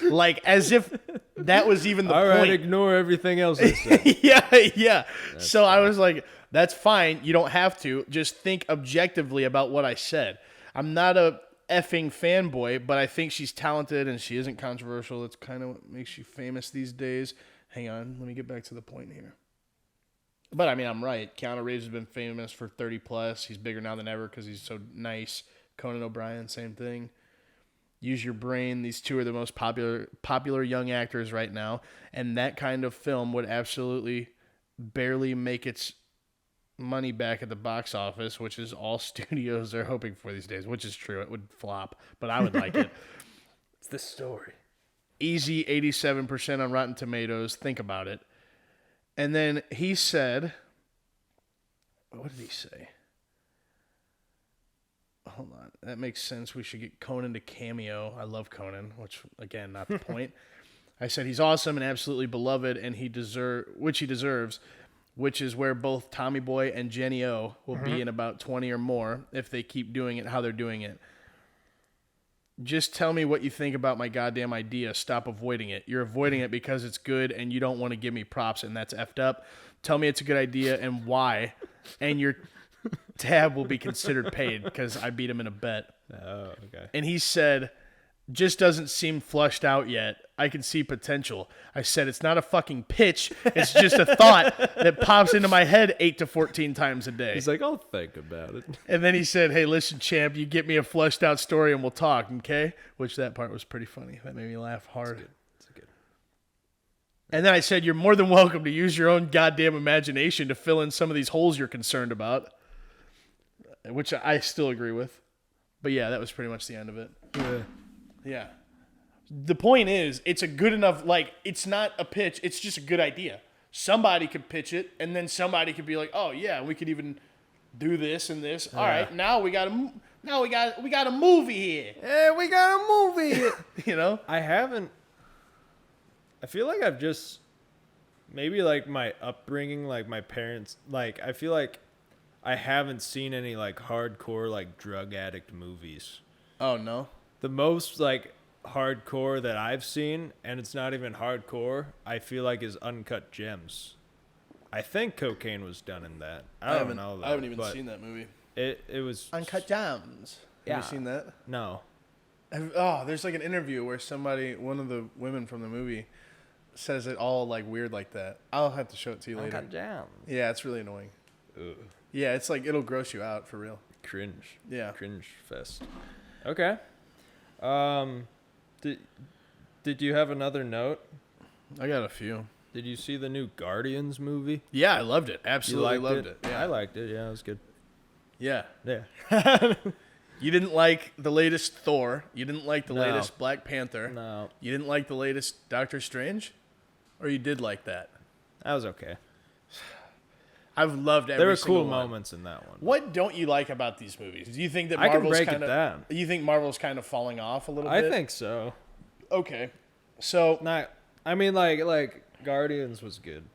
Like as if that was even the point. All right, ignore everything else I said. Yeah. So funny. I was like, that's fine. You don't have to. Just think objectively about what I said. I'm not a effing fanboy, but I think she's talented and she isn't controversial. That's kind of what makes you famous these days. Hang on. Let me get back to the point here. But I mean, I'm right. Keanu Reeves has been famous for 30 plus. He's bigger now than ever because he's so nice. Conan O'Brien, same thing. Use Your Brain. These two are the most popular young actors right now. And that kind of film would absolutely barely make its money back at the box office, which is all studios are hoping for these days, which is true. It would flop, but I would like it. It's the story. Easy 87% on Rotten Tomatoes. Think about it. And then he said, what did he say? Hold on. That makes sense. We should get Conan to cameo. I love Conan, which, again, not the point. I said he's awesome and absolutely beloved, and which he deserves, which is where both Tommy Boy and Jenny O will be in about 20 or more if they keep doing it how they're doing it. Just tell me what you think about my goddamn idea. Stop avoiding it. You're avoiding it because it's good and you don't want to give me props, and that's effed up. Tell me it's a good idea and why, and your tab will be considered paid because I beat him in a bet. Oh, okay. And he said, just doesn't seem flushed out yet. I can see potential. I said, it's not a fucking pitch. It's just a thought that pops into my head 8 to 14 times a day. He's like, I'll think about it. And then he said, hey, listen, champ, you get me a fleshed out story and we'll talk, okay? Which that part was pretty funny. That made me laugh hard. It's good. And then I said, you're more than welcome to use your own goddamn imagination to fill in some of these holes you're concerned about. Which I still agree with. But yeah, that was pretty much the end of it. Yeah. Yeah. The point is, it's a good enough, like, it's not a pitch, it's just a good idea. Somebody could pitch it, and then somebody could be like, oh, yeah, we could even do this and this. All right, now we got a movie here. Yeah, we got a movie here. You know? I feel like I've just, maybe like my upbringing, like my parents, like, I feel like I haven't seen any, like, hardcore, like, drug addict movies. Oh, no? The most, like, hardcore that I've seen, and it's not even hardcore, I feel like is Uncut Gems. I think cocaine was done in that. I don't know that. I haven't even seen that movie. It was Uncut Gems. Yeah. Have you seen that? No. There's like an interview where one of the women from the movie says it all like weird like that. I'll have to show it to you later. Uncut Gems. Yeah, it's really annoying. Ugh. Yeah, it's like it'll gross you out for real. Cringe. Yeah. Cringe fest. Okay. Did you have another note? I got a few. Did you see the new Guardians movie? Yeah, I loved it. Absolutely loved it. Yeah. I liked it. Yeah, it was good. Yeah. Yeah. You didn't like the latest Thor. You didn't like the No. latest Black Panther. No. You didn't like the latest Doctor Strange? Or you did like that? That was okay. I've loved every There were single cool one. moments in that one. What don't you like about these movies? Do you think that I can Marvel's break kind it of down. You think Marvel's kind of falling off a little I bit? think so. Okay. So I mean, like Guardians was good.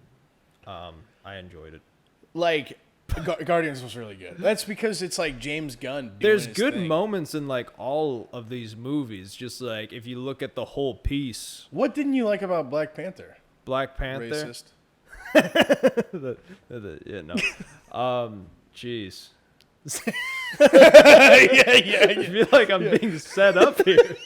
I enjoyed it. like Guardians was really good. That's because it's like James Gunn doing There's his good thing. moments in like all of these movies. Just like if you look at the whole piece, What didn't you like about Black Panther? Black Panther. Racist. Yeah, no. Jeez. yeah. I feel like I'm being set up here.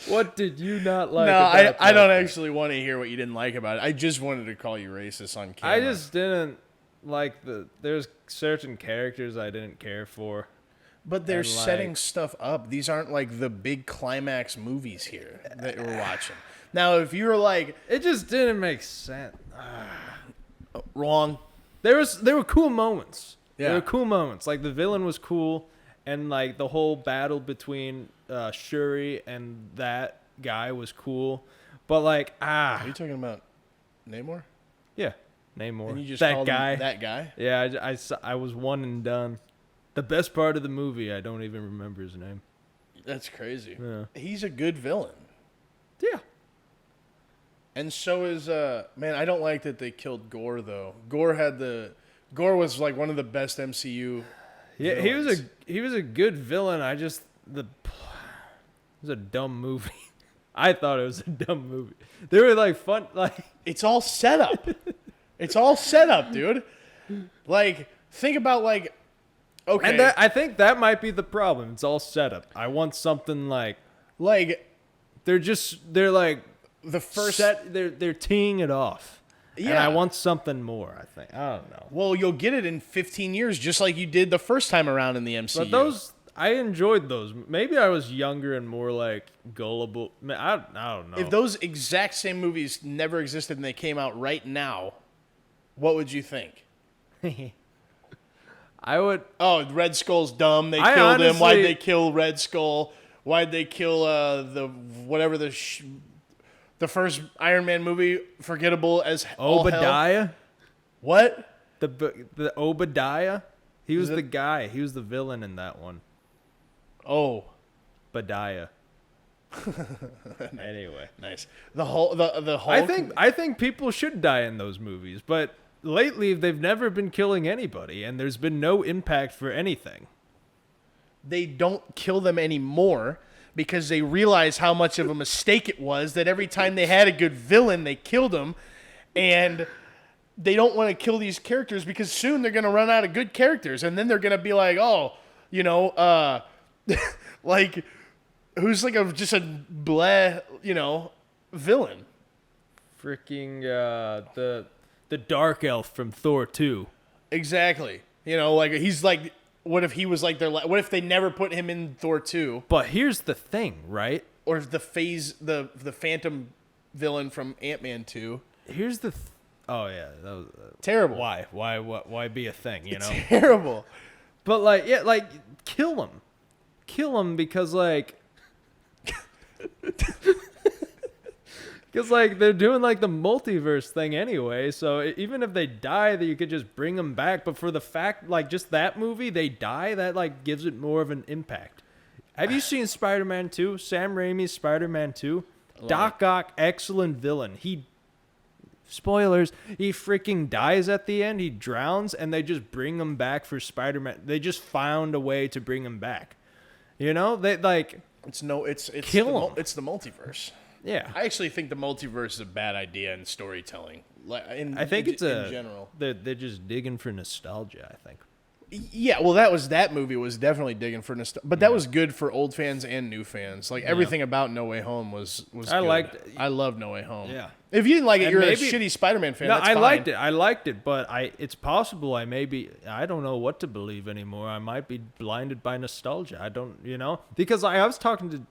What did you not like? No, about I Black don't Panther? actually want to hear what you didn't like about it. I just wanted to call you racist on camera. I just didn't like there's certain characters I didn't care for. But they're and, like- setting stuff up. These aren't like the big climax movies here that we're watching. Now, if you were like It just didn't make sense. wrong, There were cool moments. Yeah. There were cool moments. Like the villain was cool, and like the whole battle between Shuri and that guy was cool. But like are you talking about Namor? yeah, Namor. And you just that called guy. him that guy? Yeah, I was one and done. The best part of the movie, I don't even remember his name. That's crazy. Yeah. He's a good villain. Yeah. And so is man, I don't like that they killed Gore though. Gore was like one of the best MCU. Yeah, villains. he was a good villain. It was a dumb movie. I thought it was a dumb movie. They were like fun, like It's all set up. It's all set up, dude. Like think about like okay. and I think that might be the problem. It's all set up. I want something like they're like the first they're teeing it off. Yeah. And I want something more, I think. I don't know. Well, you'll get it in 15 years, just like you did the first time around in the MCU. But I enjoyed those. Maybe I was younger and more like gullible. I don't know. If those exact same movies never existed and they came out right now, what would you think? I would. Oh, Red Skull's dumb. They I killed him. Why'd honestly- they kill Red Skull? Why'd they kill the first Iron Man movie? Forgettable as all hell? Obadiah? What? The Obadiah? He was Is it- the guy. He was the villain in that one. Oh, Badiah. Anyway. nice. The whole I think people should die in those movies, but lately they've never been killing anybody, and there's been no impact for anything. they don't kill them anymore because they realize how much of a mistake it was that every time they had a good villain, they killed him. And they don't want to kill these characters because soon they're going to run out of good characters. And then they're going to be like, oh, like, who's like just a bleh, villain? Freaking the dark elf from Thor 2. Exactly. Like he's like, what if he was like what if they never put him in Thor 2? But here's the thing, right? Or if the Phantom villain from Ant-Man 2. Here's the oh yeah, that was terrible. Why be a thing, It's terrible. But like kill him because like because like they're doing like the multiverse thing anyway, so even if they die, that you could just bring them back. But for the fact like just that movie, they die, that like gives it more of an impact. Have you seen Spider-Man 2? Sam Raimi's Spider-Man 2? Doc Ock, excellent villain. Spoilers, he freaking dies at the end. He drowns, and they just bring him back for Spider-Man. They just found a way to bring him back. They like it's kill him. It's the multiverse. Yeah, I actually think the multiverse is a bad idea in storytelling. I think it's in general. They're just digging for nostalgia, I think. Yeah, well, that movie was definitely digging for nostalgia, but that was good for old fans and new fans. Like everything about No Way Home was good. I loved No Way Home. Yeah. If you didn't like it, And you're maybe, a shitty Spider-Man fan. No, That's I fine. liked it, but it's possible I don't know what to believe anymore. I might be blinded by nostalgia. I don't, because I was talking to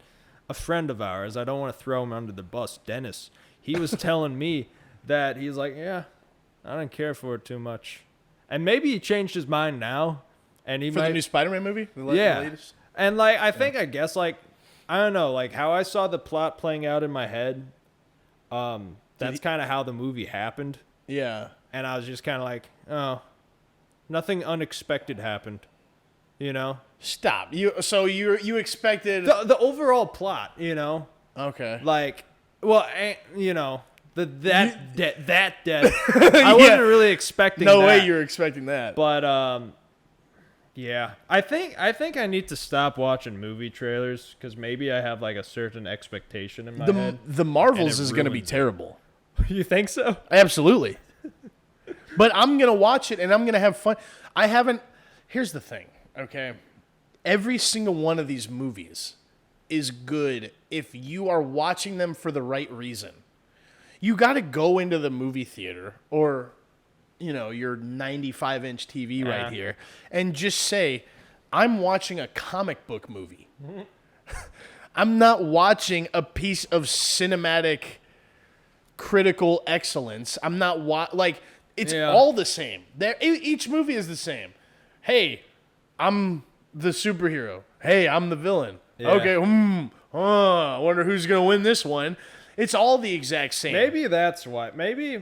a friend of ours. I don't want to throw him under the bus, Dennis. He was telling me that he's like, yeah, I don't care for it too much. And maybe he changed his mind now, and he for might, the new Spider-Man movie. The latest? And like I guess like I don't know, like how I saw the plot playing out in my head. That's kind of how the movie happened. Yeah, and I was just kind of like, oh, nothing unexpected happened, Stop. You expected the overall plot, Okay. like, well, that death. I wasn't really expecting. No that. way you were expecting that. But yeah, I think I need to stop watching movie trailers because maybe I have like a certain expectation in my head. The Marvels is going to be terrible. You think so? Absolutely. But I'm going to watch it and I'm going to have fun. Here's the thing, okay? Every single one of these movies is good if you are watching them for the right reason. You got to go into the movie theater or, your 95-inch TV right here and just say, I'm watching a comic book movie. I'm not watching a piece of cinematic critical excellence. I'm not it's all the same. Each movie is the same. Hey, I'm the superhero. Hey, I'm the villain. Yeah. Okay, I wonder who's going to win this one. It's all the exact same. Maybe that's why. Maybe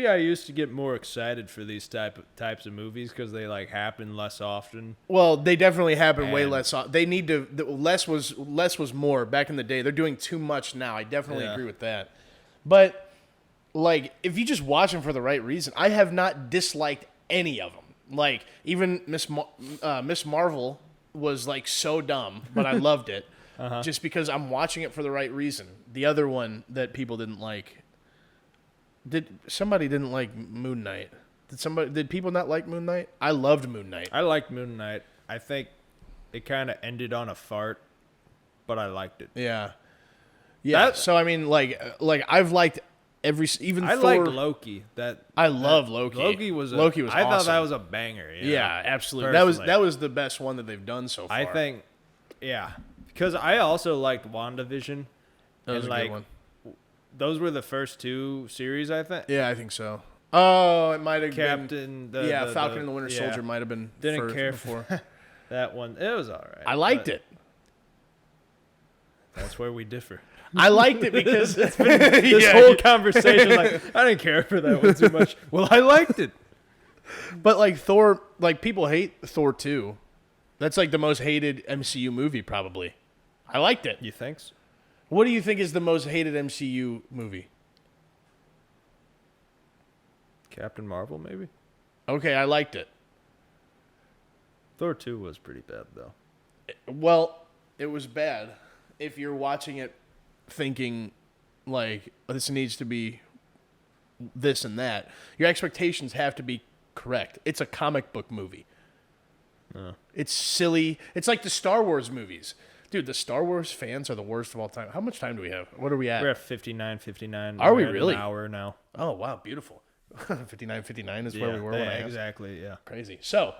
I used to get more excited for these types of movies because they like happen less often. Well, they definitely happen way less. They need to. Less was more back in the day. They're doing too much now. I definitely agree with that. But like, if you just watch them for the right reason, I have not disliked any of them. Like even Miss Marvel was like so dumb, but I loved it. Just because I'm watching it for the right reason. The other one that people didn't like, somebody didn't like Moon Knight. Did people not like Moon Knight? I loved Moon Knight. I liked Moon Knight. I think it kind of ended on a fart, but I liked it. Yeah. So I mean, like I've liked even I Thor. liked Loki. I love Loki. Loki was awesome. I thought that was a banger. Yeah, absolutely. Personally. That was the best one that they've done so far. I think, yeah. Because I also liked WandaVision. That was a good one. Those were the first two series, I think. Yeah, I think so. Oh, it might have been Falcon and the Winter Soldier might have been. Didn't care for that one. It was all right. I liked it. That's where we differ. I liked it because this whole conversation, like I didn't care for that one too much. Well, I liked it. But like Thor, like people hate Thor 2. That's like the most hated MCU movie probably. I liked it. You think so? What do you think is the most hated MCU movie? Captain Marvel, maybe? Okay, I liked it. Thor 2 was pretty bad, though. Well, it was bad if you're watching it thinking like this needs to be this and that, your expectations have to be correct. It's a comic book movie. It's silly. It's like the Star Wars movies. Dude, the Star Wars fans are the worst of all time. How much time do we have? What are we at? We're at 59. Are we We're at really? An hour now. Oh, wow. Beautiful. 59 is where we were when I asked. Exactly, yeah. Crazy. So,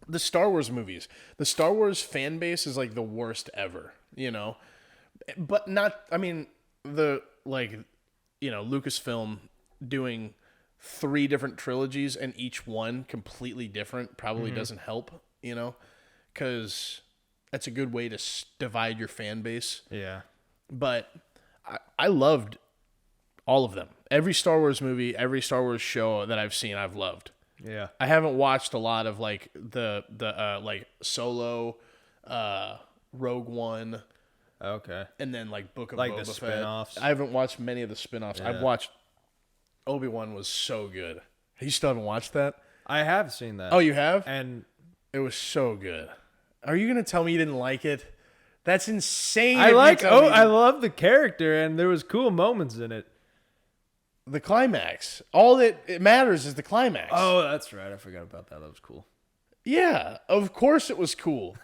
the Star Wars movies. The Star Wars fan base is like the worst ever, you know? But not, I mean, Lucasfilm doing 3 different trilogies and each one completely different probably doesn't help, you know? Because that's a good way to divide your fan base. Yeah. But I loved all of them. Every Star Wars movie, every Star Wars show that I've seen, I've loved. Yeah. I haven't watched a lot of like the Solo, Rogue One, Okay. and then like Book of Like Boba the Fett. spin-offs? I haven't watched many of the spin-offs. Yeah. I've watched Obi-Wan was so good. You still haven't watched that? I have seen that. Oh, you have? And It was so good. Are you gonna tell me you didn't like it? That's insane. I love the character, and there was cool moments in it. the climax. All that it matters is the climax. Oh, that's right. I forgot about that. That was cool. Yeah, of course it was cool.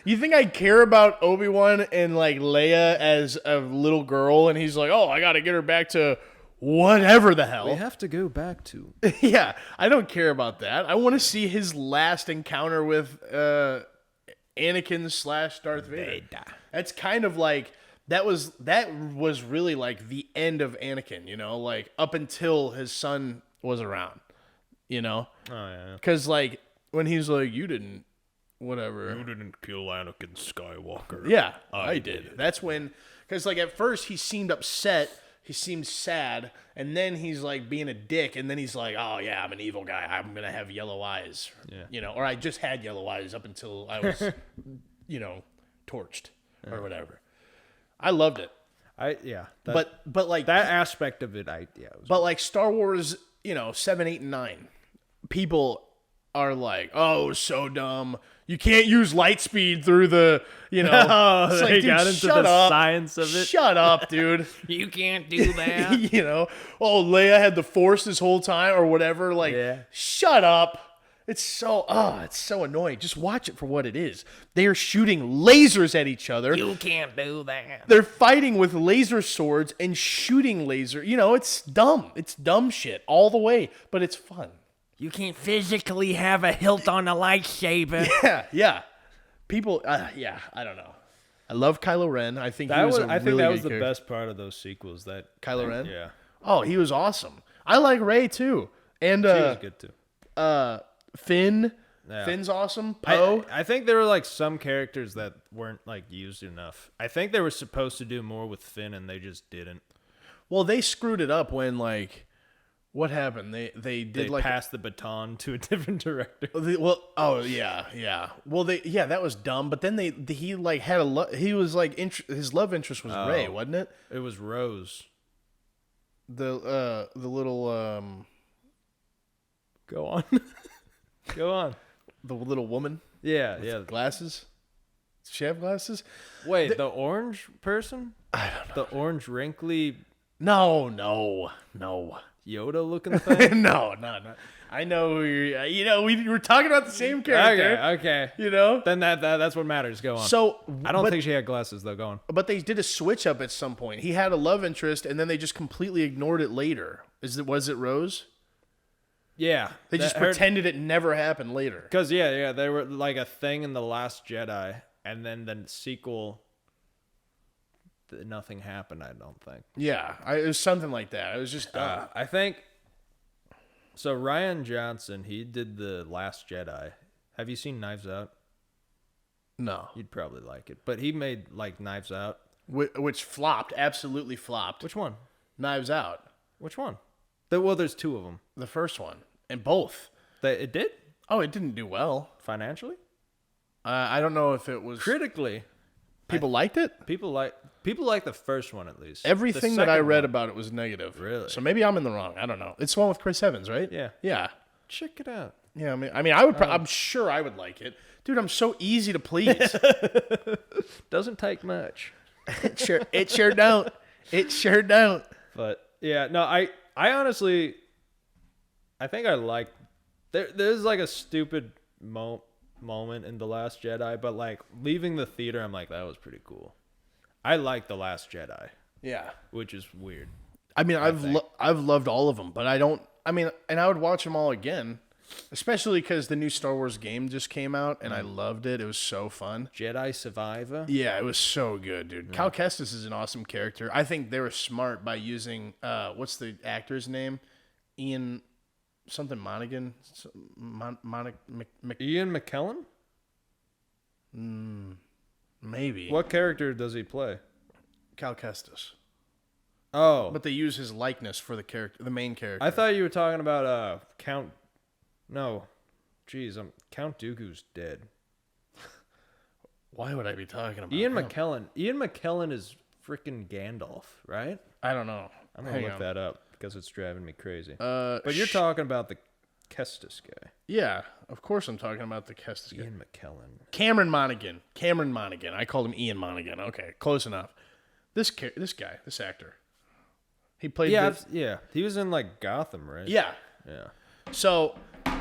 You think I care about Obi-Wan and like Leia as a little girl and he's like, "Oh, I got to get her back to whatever the hell." We have to go back to. Yeah, I don't care about that. I want to see his last encounter with Anakin / Darth Vader. That's kind of like that was really like the end of Anakin, you know, like up until his son was around, you know? Oh yeah. Cuz like when he's like, "You didn't whatever. You didn't kill Anakin Skywalker." Yeah, I did. That's when cuz like at first he seemed upset, he seemed sad, and then he's like being a dick, and then he's like, "Oh yeah, I'm an evil guy. I'm going to have yellow eyes." Yeah. You know, or I just had yellow eyes up until I was you know, torched or whatever. I loved it. But like that aspect of it, but like Star Wars, you know, 7, 8, and 9, people are like, "Oh, so dumb. You can't use light speed through the, you know." Oh, it's they like, dude, got into shut the up. science of it. Shut up, dude. You can't do that. You know, "Oh, Leia had the Force this whole time," or whatever. Like, shut up. It's so annoying. Just watch it for what it is. They are shooting lasers at each other. You can't do that. They're fighting with laser swords and shooting laser. You know, it's dumb. It's dumb shit all the way, but it's fun. You can't physically have a hilt on a lightsaber. Yeah. People, I don't know. I love Kylo Ren. I think That he was was, a I think really that good was the character. best part of those sequels. That Kylo Ren? Yeah. Oh, he was awesome. I like Rey too. And She was good too. Finn. Yeah. Finn's awesome. Poe. I think there were like some characters that weren't like used enough. I think they were supposed to do more with Finn and they just didn't. Well, they screwed it up when like, what happened? They passed the baton to a different director. Yeah. Well, that was dumb. But then he like had he was like his love interest was Rey, wasn't it? It was Rose. The little Go on. Go on. The little woman. Yeah, with glasses. Does she have glasses? Wait, the orange person? I don't know. The orange wrinkly No. Yoda looking thing? No. I know who you're. You know, we were talking about the same character. Okay. You know. Then that's what matters. Go on. So I don't think she had glasses though. Go on. But they did a switch up at some point. He had a love interest, and then they just completely ignored it later. Was it Rose? Yeah. They just pretended it never happened later. Because, yeah, they were like a thing in The Last Jedi, and then the sequel, nothing happened, I don't think. Yeah, it was something like that. It was just dumb. I think, so Rian Johnson, he did The Last Jedi. Have you seen Knives Out? No. You'd probably like it. But he made, like, Knives Out. Which flopped, absolutely flopped. Which one? Knives Out. Which one? Well, there's 2 of them. The first one. And both. It did? Oh, it didn't do well. Financially? I don't know if it was... Critically. People liked it? People like the first one, at least. Everything that I read about it was negative. Really? So maybe I'm in the wrong. I don't know. It's the one with Chris Evans, right? Yeah. Yeah. Check it out. Yeah, I mean, I would. I'm sure I would like it. Dude, I'm so easy to please. Doesn't take much. It sure don't. It sure don't. But yeah, no, I honestly, I think I like. There's like a stupid moment in The Last Jedi, but like leaving the theater, I'm like, that was pretty cool. I like The Last Jedi. Yeah, which is weird. I mean, I've loved all of them, but I don't. I mean, and I would watch them all again, especially because the new Star Wars game just came out, and I loved it. It was so fun. Jedi Survivor. Yeah, it was so good, dude. Cal Kestis is an awesome character. I think they were smart by using what's the actor's name? Ian something Monaghan. Ian McKellen. Maybe. What character does he play? Cal Kestis. Oh, But they use his likeness for the main character. I thought you were talking about Count. No, jeez, Count Dooku's dead. Why would I be talking about Ian him? McKellen. Ian McKellen is freaking Gandalf, right? I don't know. I'm gonna Hang look on. that up because it's driving me crazy. But But you're talking about the Kestis guy, Yeah, of course I'm talking about the Kestis guy. Ian McKellen. Cameron Monaghan. I called him Ian Monaghan. Okay, close enough. This actor. He played. Yeah. He was in like Gotham, right? Yeah. Yeah. So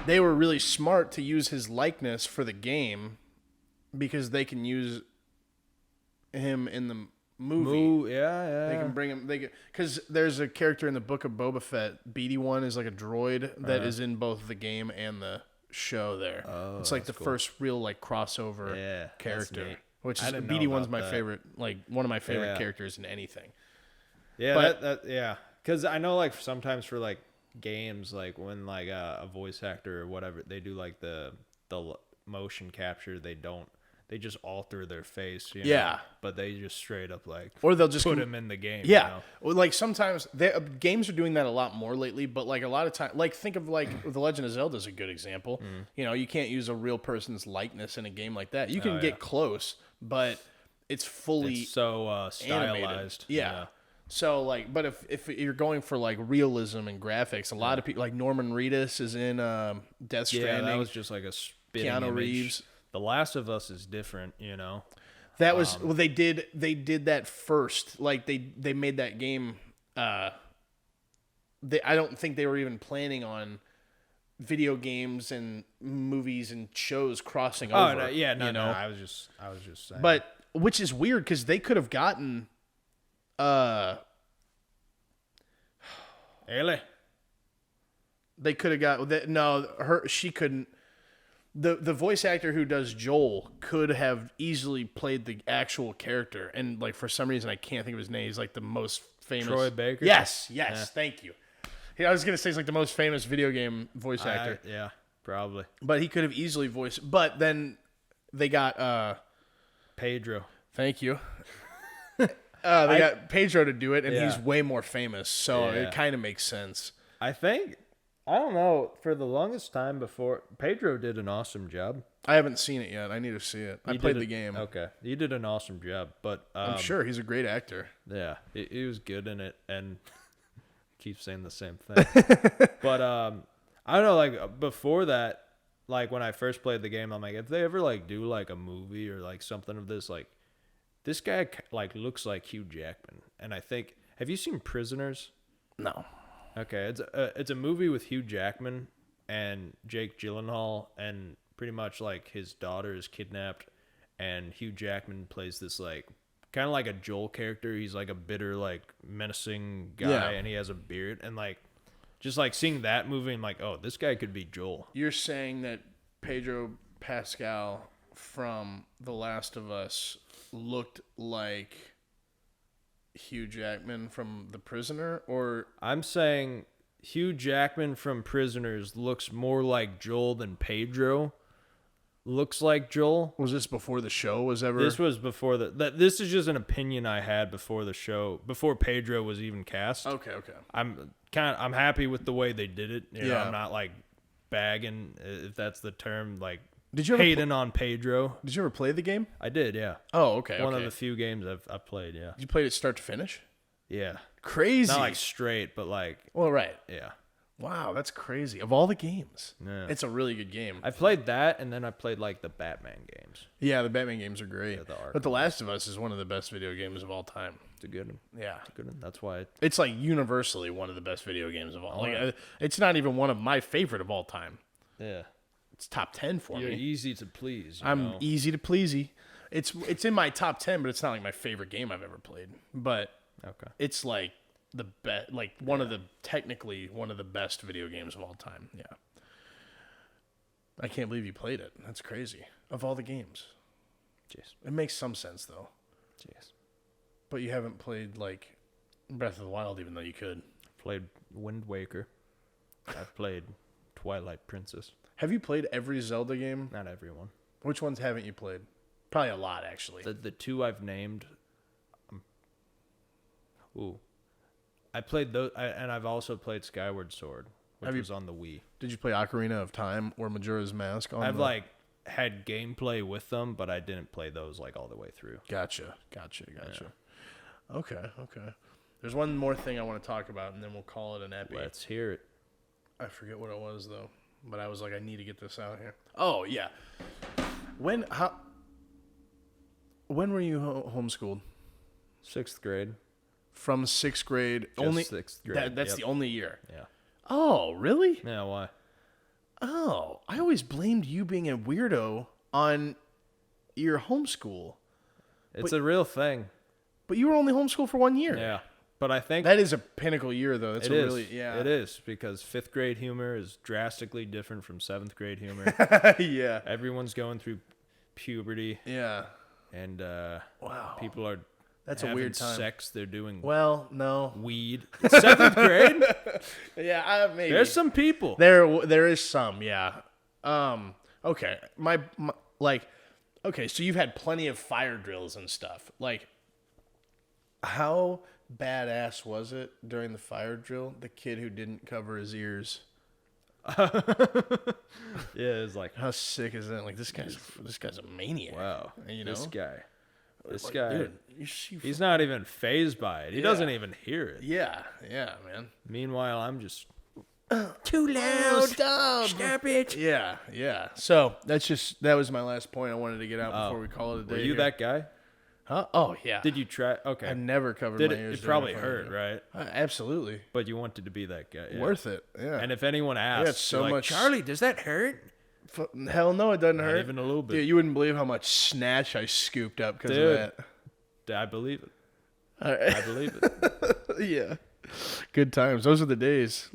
they were really smart to use his likeness for the game because they can use him in the movie. Yeah. They can bring him. Because there's a character in the Book of Boba Fett. BD-1 is like a droid that is in both the game and the show. There, it's like the first real like crossover character. neat. Which I is didn't know BD-1's about my that. favorite, like one of my favorite characters in anything. Yeah, But- yeah. Because I know, like, sometimes for like games, like when like a voice actor or whatever, they do like the motion capture. They just alter their face. You know? But they just straight up like, Or they'll just put him in the game. Yeah, You know? well, like sometimes games are doing that a lot more lately. But like a lot of time, like think of like The Legend of Zelda is a good example. You know, you can't use a real person's likeness in a game like that. You can get close, but it's fully It's so animated. stylized. Yeah. So like, but if you're going for like realism and graphics, a lot of people like Norman Reedus is in Death Stranding. Yeah, that was just like a spitting Keanu image. Reeves. The Last of Us is different, you know. That was well. They did that first. Like they made that game. I don't think they were even planning on video games and movies and shows crossing over. Oh no, yeah, no, you know? no. I was just saying. But which is weird because they could have gotten. Ellie. They could have got no. She couldn't. The voice actor who does Joel could have easily played the actual character, and like for some reason I can't think of his name. He's like the most famous. Troy Baker? Yes, Yeah. thank you. Yeah, I was gonna say he's like the most famous video game voice actor, Yeah, probably. but he could have easily voiced. But then they got Pedro. thank you. They got Pedro to do it, and Yeah. he's way more famous, so Yeah. it kind of makes sense. I think, I don't know, for the longest time before, Pedro did an awesome job. I haven't seen it yet. I need to see it. I played the game. Okay. He did an awesome job, but I'm sure he's a great actor. yeah, he was good in it, and keep saying the same thing. But I don't know, like before that, like when I first played the game, I'm like, if they ever like do like a movie or like something of this, like this guy like looks like Hugh Jackman, and I think, have you seen Prisoners? No. Okay, it's a movie with Hugh Jackman and Jake Gyllenhaal, and pretty much like his daughter is kidnapped, and Hugh Jackman plays this like kind of like a Joel character. He's like a bitter, like menacing guy, and he has a beard, and like just like seeing that movie, I'm like, oh, this guy could be Joel. You're saying that Pedro Pascal from The Last of Us looked like Hugh Jackman from The Prisoner, or I'm saying Hugh Jackman from Prisoners looks more like Joel than Pedro looks like Joel. was this before the show was ever? This was before this is just an opinion I had before the show, before Pedro was even cast. Okay. I'm happy with the way they did it. You know, Yeah. I'm not like bagging, if that's the term, like Did you ever hating on Pedro. Did you ever play the game? I did, yeah. Oh, okay. One of the few games I've played, yeah. Did you play it start to finish? Yeah. Crazy. Not like straight, but like, well, right. yeah. Wow, that's crazy. Of all the games, Yeah. it's a really good game. I played that, and then I played like the Batman games. Yeah, the Batman games are great. Yeah, But The Last of Us is one of the best video games of all time. It's a good one. Yeah. It's a good one. That's why. It's like universally one of the best video games of all. Like, yeah. It's not even one of my favorite of all time. Yeah. It's top 10 for You're me. easy to please. I'm know? easy to pleasey. It's in my top 10, but it's not like my favorite game I've ever played. But Okay. it's like the best, like technically one of the best video games of all time. Yeah. I can't believe you played it. That's crazy. Of all the games. Jeez. It makes some sense though. Jeez. But you haven't played like Breath of the Wild, even though you could. Played Wind Waker. I've played Twilight Princess. Have you played every Zelda game? Not everyone. Which ones haven't you played? Probably a lot, actually. The two I've named. Ooh. I played those, and I've also played Skyward Sword, which was on the Wii. Did you play Ocarina of Time or Majora's Mask? I've like had gameplay with them, but I didn't play those like all the way through. Gotcha. Okay. There's one more thing I want to talk about, and then we'll call it an epi. Let's hear it. I forget what it was though, but I was like, I need to get this out here. Oh yeah. When were you homeschooled? 6th grade. From 6th grade. Just only 6th grade. That's the only year. Yeah. Oh, really? Yeah, why? Oh, I always blamed you being a weirdo on your homeschool. It's a real thing. But you were only homeschooled for 1 year. Yeah. But I think That is a pinnacle year, though. That's it a is. really, yeah. It is, because 5th grade humor is drastically different from 7th grade humor. Yeah. Everyone's going through puberty, Yeah. and Wow. people are That's a having weird time. sex. They're doing Well, no. weed. 7th grade? Yeah, maybe. There's some people. There is some, yeah. Okay. My okay, so you've had plenty of fire drills and stuff. Like, how badass was it during the fire drill? The kid who didn't cover his ears. Yeah, it's like, How sick is that? Like, this guy's a maniac. wow, You know? this guy, Like, guy, dude, he's not even fazed by it. He doesn't even hear it. Yeah, man. Meanwhile, I'm just Too loud. Stop it. Yeah. So that was my last point I wanted to get out before we call it a day. Were you here. that guy? Huh? Oh yeah. Did you try? Okay. I never covered Did my it? ears. It during probably a fire hurt, drill. right? Absolutely. But you wanted to be that guy. Yeah. Worth it. Yeah. And if anyone asks, it's so you're like, much- Charlie, does that hurt? Hell no, it doesn't hurt. even a little bit. Dude, you wouldn't believe how much snatch I scooped up because of Dude. that. I believe it. All right. I believe it. Yeah. Good times. Those are the days.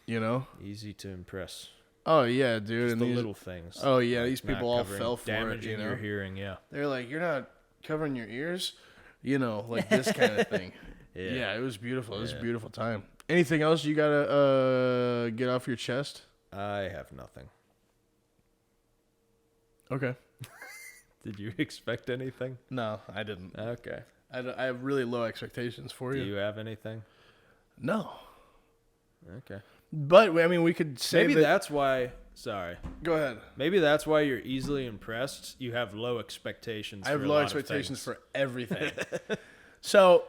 You know? Easy to impress. Oh yeah, dude. Just And the these, little things. oh yeah, Like these not people all covering- fell for it. damaging You know? your hearing. Yeah. They're like, you're not covering your ears, you know, like this kind of thing. Yeah. It was beautiful. It was a Yeah. beautiful time. Anything else you gotta get off your chest? I have nothing. Okay. Did you expect anything? No, I didn't. Okay. I have really low expectations for Do you. you have anything? No. Okay. But I mean, we could say Maybe that. that's why. Sorry. Go ahead. Maybe that's why you're easily impressed. You have low expectations. I have for a low lot of expectations things. for everything. So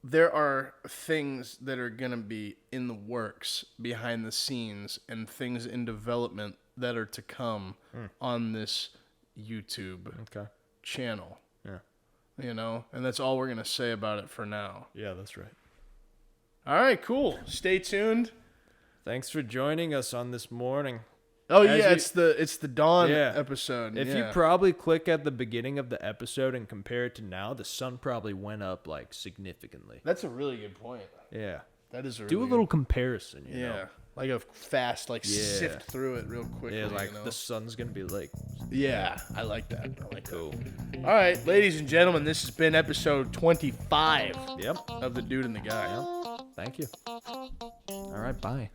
there are things that are gonna be in the works, behind the scenes, and things in development that are to come on this YouTube Okay. channel. Yeah. You know, and that's all we're gonna say about it for now. Yeah, that's right. All right, cool. Stay tuned. Thanks for joining us on this morning. Oh As yeah, you- it's the dawn Yeah. episode. If yeah. you probably click at the beginning of the episode and compare it to now, the sun probably went up like significantly. That's a really good point. Yeah. That is a Do a really little comparison, good, you know? like a fast, like Yeah. sift through it real quickly. Yeah, like you know? the sun's gonna be like Yeah, I like that. I like cool. that. All right, ladies and gentlemen, this has been episode 25 Yep. of The Dude and the Guy. Thank you. All right, bye.